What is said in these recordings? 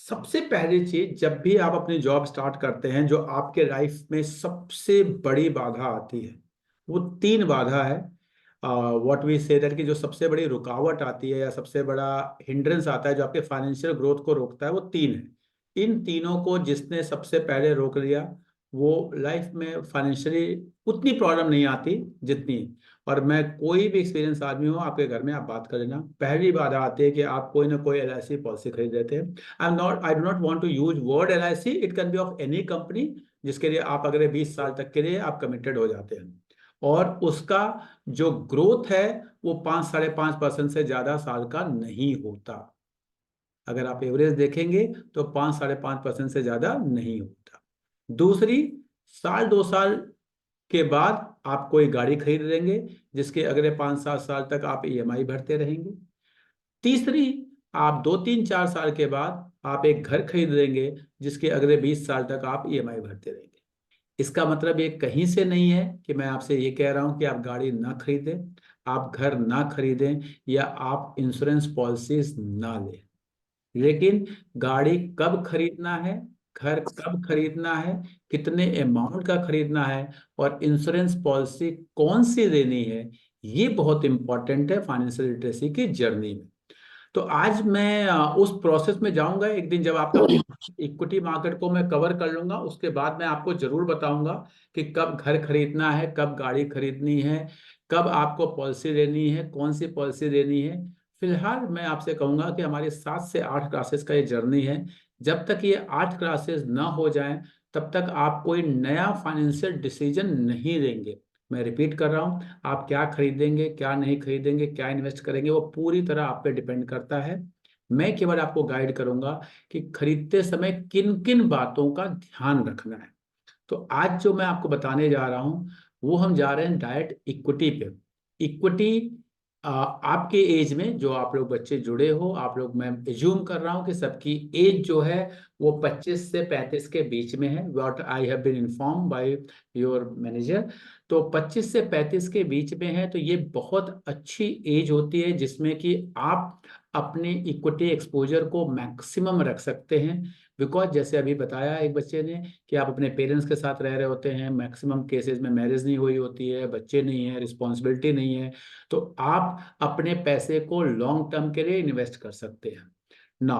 सबसे पहली चीज, जब भी आप अपनी जॉब स्टार्ट करते हैं, जो आपके लाइफ में सबसे बड़ी बाधा आती है, वो तीन बाधा है। व्हाट वी से दैट कि जो सबसे बड़ी रुकावट आती है या सबसे बड़ा हिंड्रेंस आता है जो आपके फाइनेंशियल ग्रोथ को रोकता है, वो तीन है। इन तीनों को जिसने सबसे पहले रोक लिया, वो लाइफ में फाइनेंशियली उतनी प्रॉब्लम नहीं आती जितनी। और मैं कोई भी एक्सपीरियंस आदमी हो, आपके घर में आप बात कर लेना, पहली बात आती है कि आप कोई ना कोई एलआईसी पॉलिसी खरीद लेते हैं। I do not want to use word LIC, it can be of any company जिसके लिए आप अगले 20 साल तक के लिए आप कमिटेड हो जाते हैं। और उसका जो ग्रोथ है वो 5 साढ़े 5% से ज्यादा साल का नहीं होता। अगर आप एवरेज देखेंगे तो 5 साढ़े 5% से ज्यादा नहीं होता। दूसरी, साल 2 साल के बाद आप कोई गाड़ी खरीद लेंगे जिसके अगले 5 7 साल तक आप ईएमआई भरते रहेंगे। तीसरी, आप 2 3 4 साल के बाद आप एक घर खरीद लेंगे जिसके अगले 20 साल तक आप ईएमआई भरते रहेंगे। इसका मतलब ये कहीं से नहीं है कि मैं आपसे ये कह रहा हूं कि आप गाड़ी ना खरीदें, आप घर ना खरीदें, या आप इंश्योरेंस पॉलिसीज ना लें। लेकिन गाड़ी कब खरीदना है, घर कब खरीदना है, कितने अमाउंट का खरीदना है, और इंश्योरेंस पॉलिसी कौन सी लेनी है, ये बहुत इंपॉर्टेंट है फाइनेंशियल लिटरेसी की जर्नी में। तो आज मैं उस प्रोसेस में जाऊंगा एक दिन, जब आपका इक्विटी मार्केट को मैं कवर कर लूंगा। उसके बाद मैं आपको जरूर बताऊंगा कि कब घर खरीदना है, कब गाड़ी खरीदनी है, कब आपको पॉलिसी लेनी है, कौन सी पॉलिसी लेनी है। फिलहाल मैं आपसे कहूंगा कि हमारी 7 से 8 क्लासेस का ये जर्नी है। जब तक ये 8 क्लासेस ना हो जाएं, तब तक आप कोई नया फाइनेंशियल डिसीजन नहीं लेंगे। मैं रिपीट कर रहा हूं, आप क्या खरीदेंगे, क्या नहीं खरीदेंगे, क्या इन्वेस्ट करेंगे, वो पूरी तरह आप पे डिपेंड करता है। मैं केवल आपको गाइड करूंगा कि खरीदते समय किन किन बातों का ध्यान रखना है। तो आज जो मैं आपको बताने जा रहा हूं, वो हम जा रहे हैं डायरेक्ट इक्विटी पे। इक्विटी, आपके एज में जो आप लोग बच्चे जुड़े हो, आप लोग, मैं एज्यूम कर रहा हूं कि सबकी एज जो है वो 25 से 35 के बीच में है, what I have been inform by your manager. तो 25 से 35 के बीच में है, तो ये बहुत अच्छी एज होती है जिसमें कि आप अपने इक्विटी एक्सपोजर को मैक्सिमम रख सकते हैं। बिकॉज जैसे अभी बताया एक बच्चे ने कि आप अपने पेरेंट्स के साथ रह रहे होते हैं, मैक्सिमम केसेस में मैरिज नहीं हुई होती है, बच्चे नहीं है, रिस्पॉन्सिबिलिटी नहीं है, तो आप अपने पैसे को लॉन्ग टर्म के लिए इन्वेस्ट कर सकते हैं ना।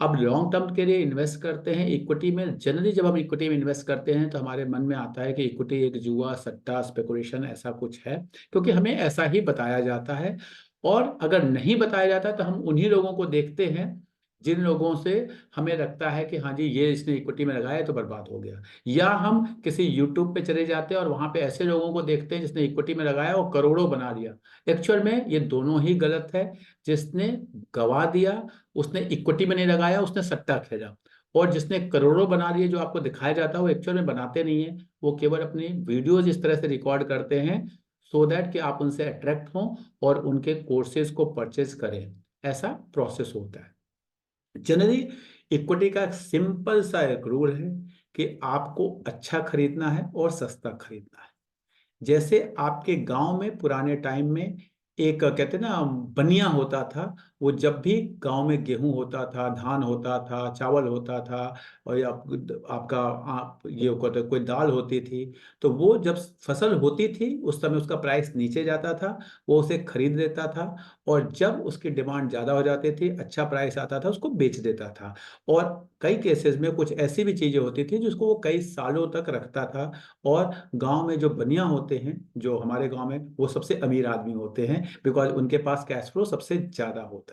अब लॉन्ग टर्म के लिए इन्वेस्ट करते हैं इक्विटी में, जनरली जब हम इक्विटी में इन्वेस्ट करते हैं तो हमारे मन में आता है कि इक्विटी एक जुआ, सट्टा, स्पेकुलेशन ऐसा कुछ है, क्योंकि हमें ऐसा ही बताया जाता है। और अगर नहीं बताया जाता तो हम उन्हीं लोगों को देखते हैं जिन लोगों से हमें लगता है कि हाँ जी, ये इसने इक्विटी में लगाया है तो बर्बाद हो गया। या हम किसी यूट्यूब पे चले जाते हैं और वहां पे ऐसे लोगों को देखते हैं जिसने इक्विटी में लगाया और करोड़ों बना दिया। एक्चुअल में ये दोनों ही गलत है। जिसने गवा दिया उसने इक्विटी में नहीं लगाया, उसने सट्टा खेला। और जिसने करोड़ों बना लिए, जो आपको दिखाया जाता है, वो एक्चुअल में बनाते नहीं है, वो केवल अपनी वीडियोज इस तरह से रिकॉर्ड करते हैं सो दैट कि आप उनसे अट्रैक्ट हों और उनके कोर्सेज को परचेज करें। ऐसा प्रोसेस होता है जनरली। इक्विटी का एक सिंपल सा एक रूल है कि आपको अच्छा खरीदना है और सस्ता खरीदना है। जैसे आपके गांव में पुराने टाइम में एक कहते हैं ना बनिया होता था। वो जब भी गांव में गेहूं होता था, धान होता था, चावल होता था, और आपका ये होता कोई दाल होती थी, तो वो जब फसल होती थी उस समय उसका प्राइस नीचे जाता था, वो उसे खरीद लेता था। और जब उसकी डिमांड ज़्यादा हो जाती थी, अच्छा प्राइस आता था, उसको बेच देता था। और कई केसेस में कुछ ऐसी भी चीज़ें होती थी जिसको वो कई सालों तक रखता था। और गांव में जो बनिया होते हैं, जो हमारे गांव में, वो सबसे अमीर आदमी होते हैं, बिकॉज उनके पास कैश फ्लो सबसे ज्यादा होता है।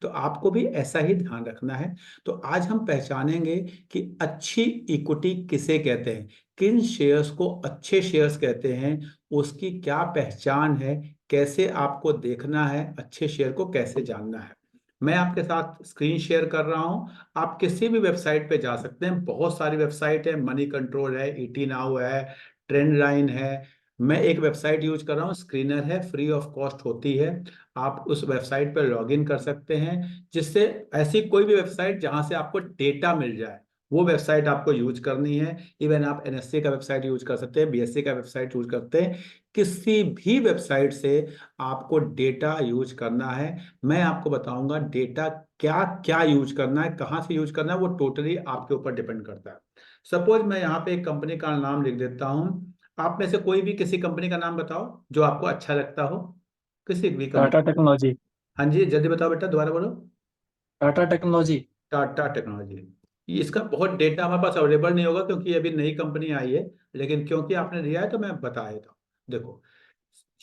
तो आपको भी ऐसा ही ध्यान रखना है। तो आज हम पहचानेंगे कि अच्छी इक्विटी किसे कहते हैं, किन शेयर्स को अच्छे शेयर्स कहते हैं, उसकी क्या पहचान है, कैसे आपको देखना है, अच्छे शेयर को कैसे जानना है। मैं आपके साथ स्क्रीन शेयर कर रहा हूं। आप किसी भी वेबसाइट पे जा सकते हैं, बहुत सारी वेबसाइट है, मनी कंट्रोल है, ईटी नाउ है, ट्रेंड लाइन है। मैं एक वेबसाइट यूज कर रहा हूँ, स्क्रीनर है, फ्री ऑफ कॉस्ट होती है। आप उस वेबसाइट पर लॉग इन कर सकते हैं, जिससे ऐसी कोई भी वेबसाइट जहां से आपको डेटा मिल जाए, वो वेबसाइट आपको यूज करनी है। इवन आप एनएससी का वेबसाइट यूज कर सकते हैं, बीएससी का वेबसाइट यूज करते हैं, किसी भी वेबसाइट से आपको डेटा यूज करना है। मैं आपको बताऊंगा डेटा क्या क्या यूज करना है, कहाँ से यूज करना है, वो टोटली आपके ऊपर डिपेंड करता है। सपोज मैं यहाँ पे एक कंपनी का नाम लिख देता हूँ, आप में से कोई भी किसी कंपनी का नाम बताओ जो आपको अच्छा लगता हो, किसी भी टाटा कंपनी। टेक्नोलॉजी। हाँ जी, जल्दी बताओ बेटा, दोबारा बोलो। टाटा टेक्नोलॉजी। टाटा टेक्नोलॉजी। इसका बहुत डेटा हमारे पास अवेलेबल नहीं होगा क्योंकि ये अभी नई कंपनी आई है, लेकिन क्योंकि आपने दिया है तो मैं बता देता हूँ। देखो,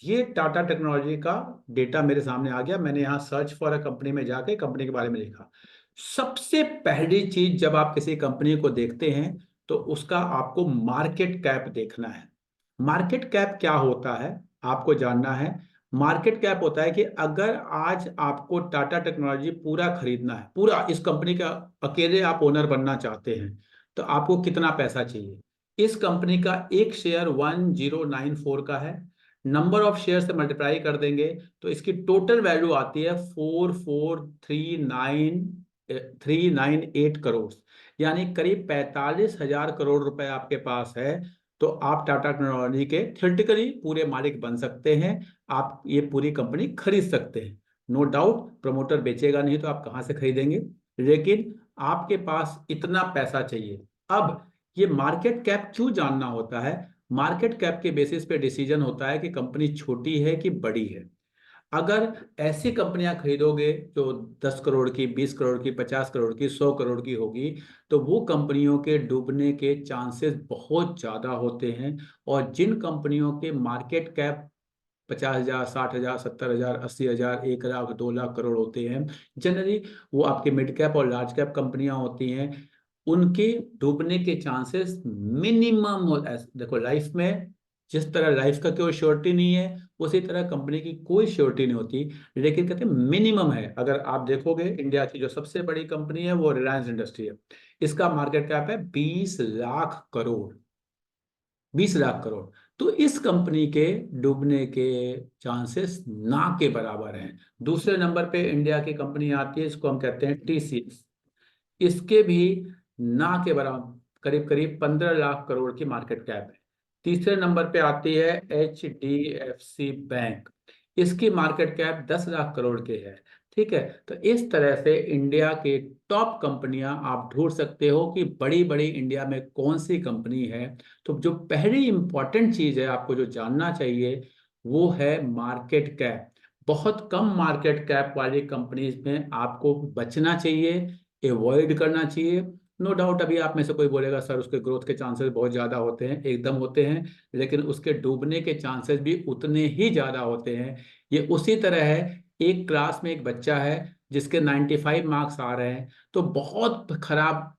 ये टाटा टेक्नोलॉजी का डेटा मेरे सामने आ गया, मैंने यहाँ सर्च फॉर अ कंपनी में जाके कंपनी के बारे में लिखा। सबसे पहली चीज जब आप किसी कंपनी को देखते हैं तो उसका आपको मार्केट कैप देखना है। मार्केट कैप क्या होता है आपको जानना है। मार्केट कैप होता है कि अगर आज आपको टाटा टेक्नोलॉजी पूरा खरीदना है, पूरा इस कंपनी का अकेले आप ओनर बनना चाहते हैं, तो आपको कितना पैसा चाहिए। इस कंपनी का एक शेयर 1094 का है, नंबर ऑफ शेयर से मल्टीप्लाई कर देंगे तो इसकी टोटल वैल्यू आती है 4439,398 करोड़, यानी करीब 45,000 करोड़ रुपए आपके पास है। तो आप टाटा टेक्नोलॉजी के थियोरेटिकली पूरे मालिक बन सकते हैं, आप ये पूरी कंपनी खरीद सकते हैं। नो डाउट प्रमोटर बेचेगा नहीं तो आप कहाँ से खरीदेंगे, लेकिन आपके पास इतना पैसा चाहिए। अब ये मार्केट कैप क्यों जानना होता है। मार्केट कैप के बेसिस पे डिसीजन होता है कि कंपनी छोटी है कि बड़ी है। अगर ऐसी कंपनियां खरीदोगे जो 10 करोड़ की, 20 करोड़ की, 50 करोड़ की, 100 करोड़ की होगी, तो वो कंपनियों के डूबने के चांसेस बहुत ज्यादा होते हैं। और जिन कंपनियों के मार्केट कैप 50,000, 60,000, 70,000, 80,000, 1 लाख, 2 लाख करोड़ होते हैं, जनरली वो आपके मिड कैप और लार्ज कैप कंपनियां होती हैं। उनके डूबने के चांसेस मिनिमम हो। देखो लाइफ में जिस तरह लाइफ का कोई श्योरिटी नहीं है, उसी तरह कंपनी की कोई श्योरिटी नहीं होती, लेकिन कहते हैं मिनिमम है। अगर आप देखोगे इंडिया की जो सबसे बड़ी कंपनी है वो रिलायंस इंडस्ट्री है, इसका मार्केट कैप है 20 लाख करोड़। 20 लाख करोड़। तो इस कंपनी के डूबने के चांसेस ना के बराबर हैं। दूसरे नंबर पे इंडिया की कंपनी आती है, इसको हम कहते हैं टीसीएस, इसके भी ना के बराबर करीब करीब 15 लाख करोड़ की मार्केट कैप है। तीसरे नंबर पे आती है H D F C bank, इसकी मार्केट कैप 10 लाख करोड़ की है। ठीक है, तो इस तरह से इंडिया के टॉप कंपनियां आप ढूंढ सकते हो कि बड़ी बड़ी इंडिया में कौन सी कंपनी है। तो जो पहली इंपॉर्टेंट चीज है आपको जो जानना चाहिए वो है मार्केट कैप। बहुत कम मार्केट कैप वाली कंपनीज में आपको बचना चाहिए, एवॉइड करना चाहिए। नो डाउट अभी आप में से कोई बोलेगा सर उसके ग्रोथ के चांसेस बहुत ज़्यादा होते हैं, एकदम होते हैं, लेकिन उसके डूबने के चांसेस भी उतने ही ज़्यादा होते हैं। ये उसी तरह है, एक क्लास में एक बच्चा है जिसके 95 मार्क्स आ रहे हैं, तो बहुत खराब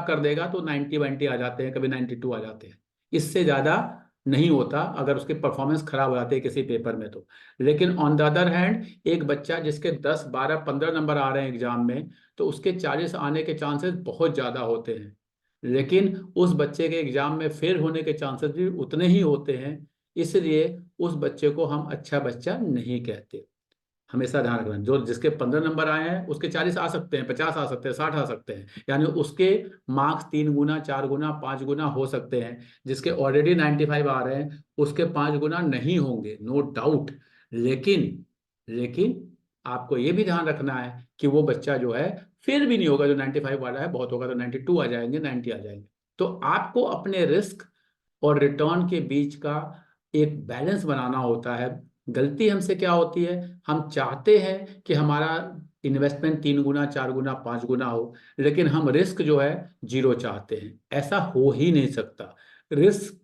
कर देगा तो 90 वाइंटी आ जाते हैं, कभी 92 आ जाते हैं, इससे ज़्यादा नहीं होता अगर उसकी परफॉर्मेंस खराब हो जाती है किसी पेपर में तो। लेकिन ऑन द अदर हैंड एक बच्चा जिसके 10, 12, 15 नंबर आ रहे हैं एग्जाम में, तो उसके 40 आने के चांसेस बहुत ज़्यादा होते हैं, लेकिन उस बच्चे के एग्जाम में फेल होने के चांसेस भी उतने ही होते हैं। इसलिए उस बच्चे को हम अच्छा बच्चा नहीं कहते। हमेशा ध्यान रखना, जो जिसके 15 नंबर आए हैं उसके 40 आ सकते हैं, 50 आ सकते हैं, 60 आ सकते हैं, यानी उसके मार्क्स 3 गुना, 4 गुना, 5 गुना हो सकते हैं। जिसके ऑलरेडी 95 आ रहे हैं उसके 5 गुना नहीं होंगे, नो डाउट। लेकिन आपको ये भी ध्यान रखना है कि वो बच्चा जो है फेल भी नहीं होगा, जो 95 वाला है, बहुत होगा तो 92 आ जाएंगे, 90 आ जाएंगे। तो आपको अपने रिस्क और रिटर्न के बीच का एक बैलेंस बनाना होता है। गलती हमसे क्या होती है, हम चाहते हैं कि हमारा इन्वेस्टमेंट 3 गुना, 4 गुना, 5 गुना हो, लेकिन हम रिस्क जो है जीरो चाहते हैं। ऐसा हो ही नहीं सकता। रिस्क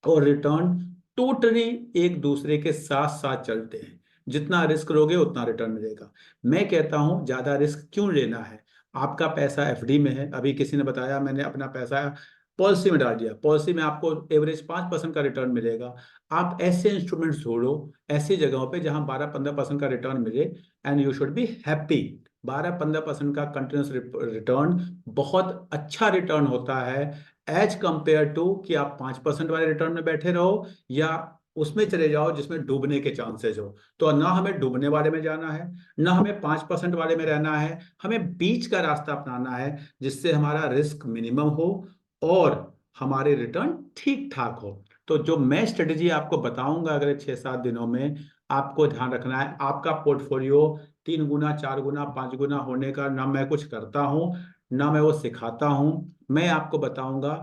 और रिटर्न टोटली एक दूसरे के साथ साथ चलते हैं। जितना रिस्क लोगे उतना रिटर्न मिलेगा। मैं कहता हूं ज्यादा रिस्क क्यों लेना है। आपका पैसा एफडी में है, अभी किसी ने बताया मैंने अपना पैसा पॉलिसी में डाल दिया, पॉलिसी में आपको एवरेज 5% का रिटर्न मिलेगा। आप ऐसे इंस्ट्रूमेंट्स ढूंढो ऐसी जगहों पे जहां 12-15% का रिटर्न मिले, and you should be happy. 12-15% का कंटिन्यूस रिटर्न बहुत अच्छा रिटर्न होता है, एज कंपेयर टू कि आप 5% वाले रिटर्न में बैठे रहो या उसमें चले जाओ जिसमें डूबने के चांसेस हो। तो ना हमें डूबने वाले में जाना है, ना हमें 5% वाले में रहना है, हमें बीच का रास्ता अपनाना है जिससे हमारा रिस्क मिनिमम हो और हमारे रिटर्न ठीक ठाक हो। तो जो मैं स्ट्रेटेजी आपको बताऊंगा अगले 6-7 दिनों में, आपको ध्यान रखना है आपका पोर्टफोलियो 3 गुना, 4 गुना, 5 गुना होने का ना मैं कुछ करता हूँ, ना मैं वो सिखाता हूँ। मैं आपको बताऊंगा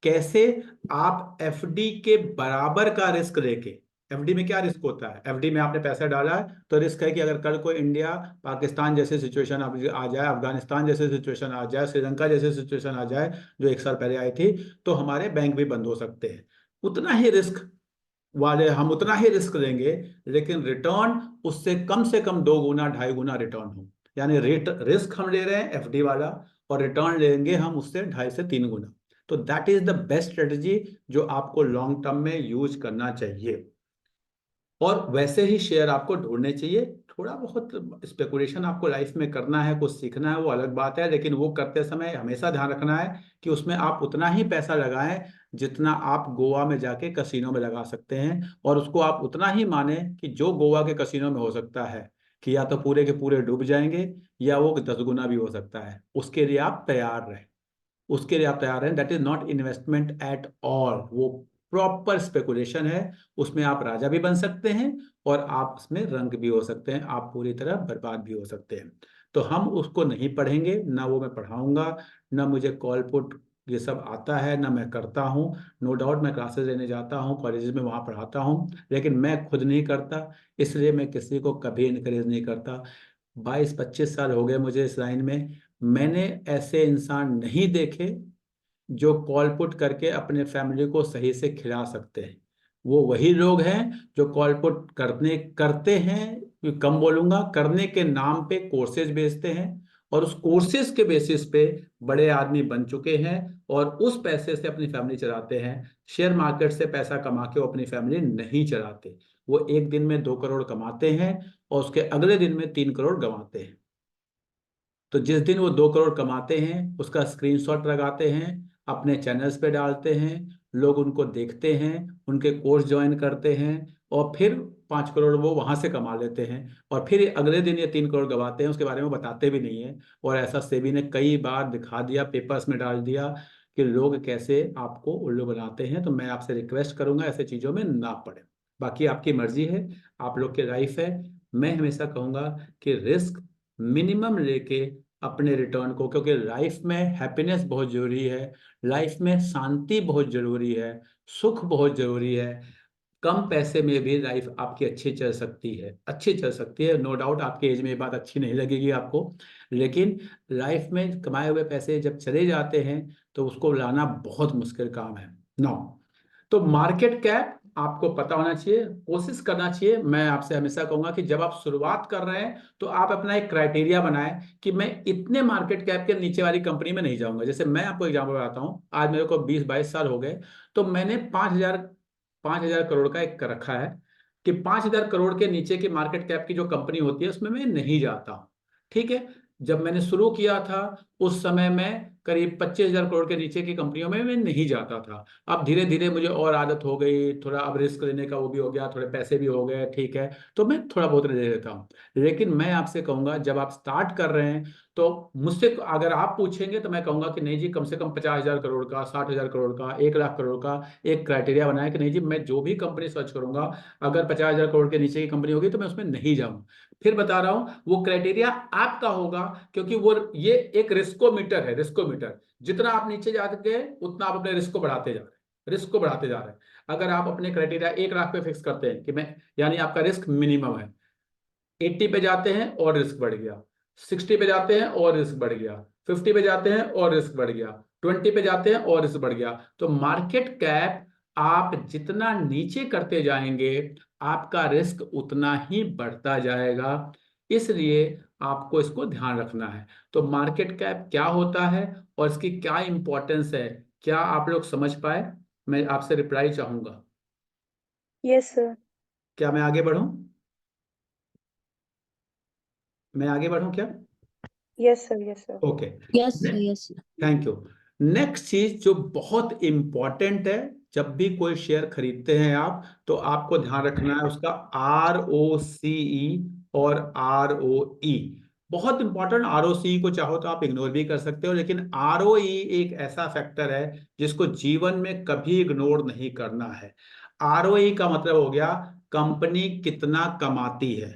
कैसे आप एफडी के बराबर का रिस्क लेके। एफडी में क्या रिस्क होता है? एफडी में आपने पैसा डाला है तो रिस्क है कि अगर कल को इंडिया पाकिस्तान जैसे सिचुएशन आ जाए, अफगानिस्तान जैसे सिचुएशन आ जाए, श्रीलंका जैसे सिचुएशन आ जाए जो 1 साल पहले आई थी, तो हमारे बैंक भी बंद हो सकते हैं। उतना ही रिस्क वाले हम उतना ही रिस्क लेंगे, लेकिन रिटर्न उससे कम से कम 2 गुना 2.5 गुना रिटर्न हो। यानी रेट रिस्क हम ले रहे हैं एफडी वाला, और रिटर्न लेंगे हम उससे 2.5 से 3 गुना। तो that is the best strategy जो आपको लॉन्ग टर्म में यूज करना चाहिए। और वैसे ही शेयर आपको ढूंढने चाहिए। थोड़ा बहुत स्पेकुलेशन आपको लाइफ में करना है, कुछ सीखना है, वो अलग बात है, लेकिन वो करते समय हमेशा ध्यान रखना है कि उसमें आप उतना ही पैसा लगाएं जितना आप गोवा में जाके कसिनो में लगा सकते हैं। और उसको आप उतना ही माने कि जो गोवा के कसिनो में हो सकता है कि या तो पूरे के पूरे डूब जाएंगे, या वो 10 गुना भी हो सकता है। उसके लिए आप तैयार रहें, उसके लिए आप तैयार हैं। That is not investment at all, वो प्रॉपर स्पेकुलेशन है। उसमें आप राजा भी बन सकते हैं और आप उसमें रंग भी हो सकते हैं, आप पूरी तरह बर्बाद भी हो सकते हैं। तो हम उसको नहीं पढ़ेंगे, ना वो मैं पढ़ाऊंगा, ना मुझे कॉल पुट ये सब आता है, ना मैं करता हूँ। नो डाउट मैं क्लासेस लेने जाता हूँ, कॉलेजेस में वहाँ पढ़ाता हूँ, लेकिन मैं खुद नहीं करता। इसलिए मैं किसी को कभी इनकरेज नहीं करता। 22-25 साल हो गए मुझे इस लाइन में, मैंने ऐसे इंसान नहीं देखे जो कॉल पुट करके अपने फैमिली को सही से खिला सकते हैं। वो वही लोग हैं जो कॉल पुट करते हैं, कम बोलूंगा, करने के नाम पे कोर्सेज बेचते हैं, और उस कोर्सेज के बेसिस पे बड़े आदमी बन चुके हैं और उस पैसे से अपनी फैमिली चलाते हैं। शेयर मार्केट से पैसा कमा के वो अपनी फैमिली नहीं चलाते। वो एक दिन में 2 करोड़ कमाते हैं और उसके अगले दिन में 3 करोड़ गंवाते हैं। तो जिस दिन वो 2 करोड़ कमाते हैं उसका स्क्रीनशॉट लगाते हैं, अपने चैनल्स पे डालते हैं, लोग उनको देखते हैं, उनके कोर्स ज्वाइन करते हैं, और फिर 5 करोड़ वो वहां से कमा लेते हैं। और फिर अगले दिन ये 3 करोड़ गवाते हैं, उसके बारे में बताते भी नहीं है। और ऐसा सेबी ने कई बार दिखा दिया, पेपर्स में डाल दिया कि लोग कैसे आपको उल्लू बनाते हैं। तो मैं आपसे रिक्वेस्ट करूंगा ऐसे चीजों में ना पड़े। बाकी आपकी मर्जी है, आप लोग की लाइफ है। मैं हमेशा कहूंगा कि रिस्क मिनिमम लेके अपने रिटर्न को, क्योंकि लाइफ में हैप्पीनेस बहुत जरूरी है, लाइफ में शांति बहुत जरूरी है, सुख बहुत जरूरी है। कम पैसे में भी लाइफ आपकी अच्छी चल सकती है, अच्छी चल सकती है। नो डाउट आपके एज में ये बात अच्छी नहीं लगेगी आपको, लेकिन लाइफ में कमाए हुए पैसे जब चले जाते हैं तो उसको लाना बहुत मुश्किल काम है। नौ, तो मार्केट कैप आपको पता होना चाहिए, कोशिश करना चाहिए। मैं आपसे हमेशा कहूंगा कि जब आप शुरुआत कर रहे हैं तो आप अपना एक क्राइटेरिया बनाएं कि मैं इतने मार्केट कैप के नीचे वाली कंपनी में नहीं जाऊंगा। जैसे मैं आपको एग्जांपल बताता हूं, आज मेरे को 20-22 साल हो गए, तो मैंने 5,000 करोड़ का एक रखा है कि 5,000 करोड़ के नीचे की मार्केट कैप की जो कंपनी होती है उसमें मैं नहीं जाता हूँ। ठीक है, जब मैंने शुरू किया था उस समय मैं करीब 25,000 करोड़ के नीचे की कंपनियों में मैं नहीं जाता था। अब धीरे धीरे मुझे और आदत हो गई, थोड़ा अब रिस्क लेने का वो भी हो गया, थोड़े पैसे भी हो गए, ठीक है, तो मैं थोड़ा बहुत ले लेता हूँ। लेकिन मैं आपसे कहूंगा जब आप स्टार्ट कर रहे हैं तो मुझसे अगर आप पूछेंगे तो मैं कहूंगा कि नहीं जी, कम से कम 50,000 करोड़ का, 60,000 करोड़ का, 1 लाख करोड़ का एक क्राइटेरिया बनाया कि नहीं जी, मैं जो भी कंपनी सर्च करूंगा अगर 50,000 करोड़ के नीचे की कंपनी होगी तो मैं उसमें नहीं जाऊँ। फिर बता रहा हूं वो क्राइटेरिया आपका होगा, क्योंकि वो ये एक रिस्कोमीटर है, रिस्कोमीटर। जितना आप नीचे जाते हैं उतना आप अपने रिस्क को बढ़ाते जा रहे हैं, रिस्क को बढ़ाते जा रहे हैं। अगर आप अपने क्राइटेरिया 1 लाख पे फिक्स करते हैं कि मैं, यानी आपका रिस्क मिनिमम है, 80 पे जाते हैं और रिस्क बढ़ गया, 60 पे जाते हैं और रिस्क बढ़ गया, 50 पे जाते हैं और रिस्क बढ़ गया, 20 पे जाते हैं और रिस्क बढ़ गया, तो मार्केट कैप आप जितना नीचे करते जाएंगे आपका रिस्क उतना ही बढ़ता जाएगा। इसलिए आपको इसको ध्यान रखना है। तो मार्केट कैप क्या होता है और इसकी क्या इंपॉर्टेंस है, क्या आप लोग समझ पाए? मैं आपसे रिप्लाई चाहूंगा। Yes sir. क्या मैं आगे बढ़ूं? मैं आगे बढ़ूं क्या? Yes sir. Yes sir. Okay, yes yes. Thank you. Next चीज जो बहुत इंपॉर्टेंट है, जब भी कोई शेयर खरीदते हैं आप, तो आपको ध्यान रखना है उसका ROCE और ROE। बहुत इंपॉर्टेंट। ROCE को चाहो तो आप इग्नोर भी कर सकते हो, लेकिन ROE एक ऐसा फैक्टर है जिसको जीवन में कभी इग्नोर नहीं करना है। ROE का मतलब हो गया कंपनी कितना कमाती है।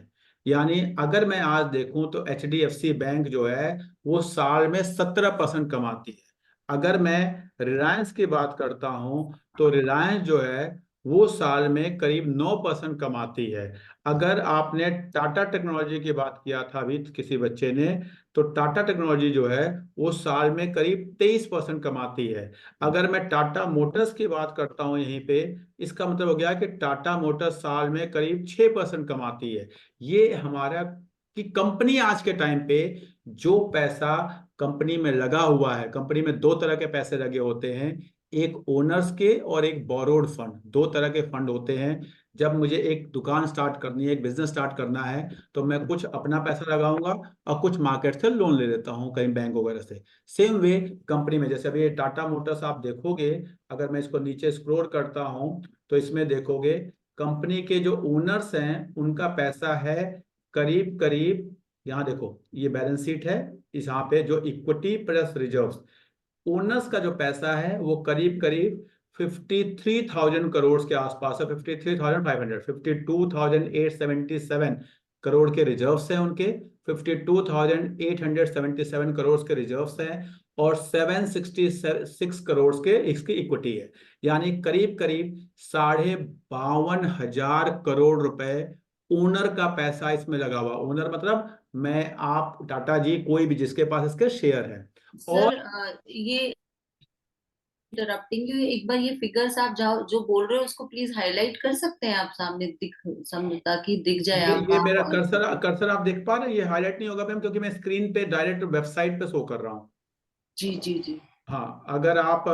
यानी अगर मैं आज देखूं तो HDFC बैंक जो है वो साल में 17% कमाती है। अगर मैं रिलायंस की बात करता हूं तो रिलायंस जो है वो साल में करीब 9% कमाती है। अगर आपने टाटा टेक्नोलॉजी की बात किया था अभी किसी बच्चे ने, तो टाटा टेक्नोलॉजी जो है वो साल में करीब 23% कमाती है। अगर मैं टाटा मोटर्स की बात करता हूं यहीं पे, इसका मतलब हो गया कि टाटा मोटर्स साल में करीब 6% कमाती है। ये हमारा कि कंपनी आज के टाइम पे जो पैसा कंपनी में लगा हुआ है, कंपनी में दो तरह के पैसे लगे होते हैं, एक ओनर्स के और एक बोरोड फंड, दो तरह के फंड होते हैं। जब मुझे एक दुकान स्टार्ट करनी है, एक बिजनेस स्टार्ट करना है, तो मैं कुछ अपना पैसा लगाऊंगा और कुछ मार्केट से लोन ले लेता हूँ कहीं बैंक वगैरह से। सेम वे कंपनी में, जैसे अभी ये टाटा मोटर्स आप देखोगे, अगर मैं इसको नीचे स्क्रॉल करता हूँ तो इसमें देखोगे कंपनी के जो ओनर्स हैं उनका पैसा है करीब करीब, यहाँ देखो ये बैलेंस शीट है, इस यहाँ पे जो इक्विटी प्लस रिजर्व्स, ओनर्स का जो पैसा है वो करीब करीब 53,000 करोड़ के आसपास है। 53,500, 52,877 करोड़ के रिजर्व्स हैं उनके, 52,877 करोड़ के रिजर्व्स हैं, और 766 करोड़ के इसकी इक्विटी है। यानी करीब करीब 52,500 करोड़ रुपए ओनर का पैसा इसमें लगा हुआ। ओनर मतलब मैं, आप, टाटा जी, कोई भी जिसके पास इसके शेयर है। और सर ये इंटरप्टिंग यू, एक बार ये फिगर्स आप जाओ जो बोल रहे हो उसको प्लीज हाईलाइट कर सकते हैं आप सामने दिख ताकि दिख जाए आप ये मेरा कहाँ। कर्सर कर्सर आप देख पा रहे हैं, ये हाईलाइट नहीं होगा मैम क्योंकि मैं स्क्रीन पे डायरेक्ट वेबसाइट पे शो कर रहा हूँ। जी जी जी। हाँ, अगर आप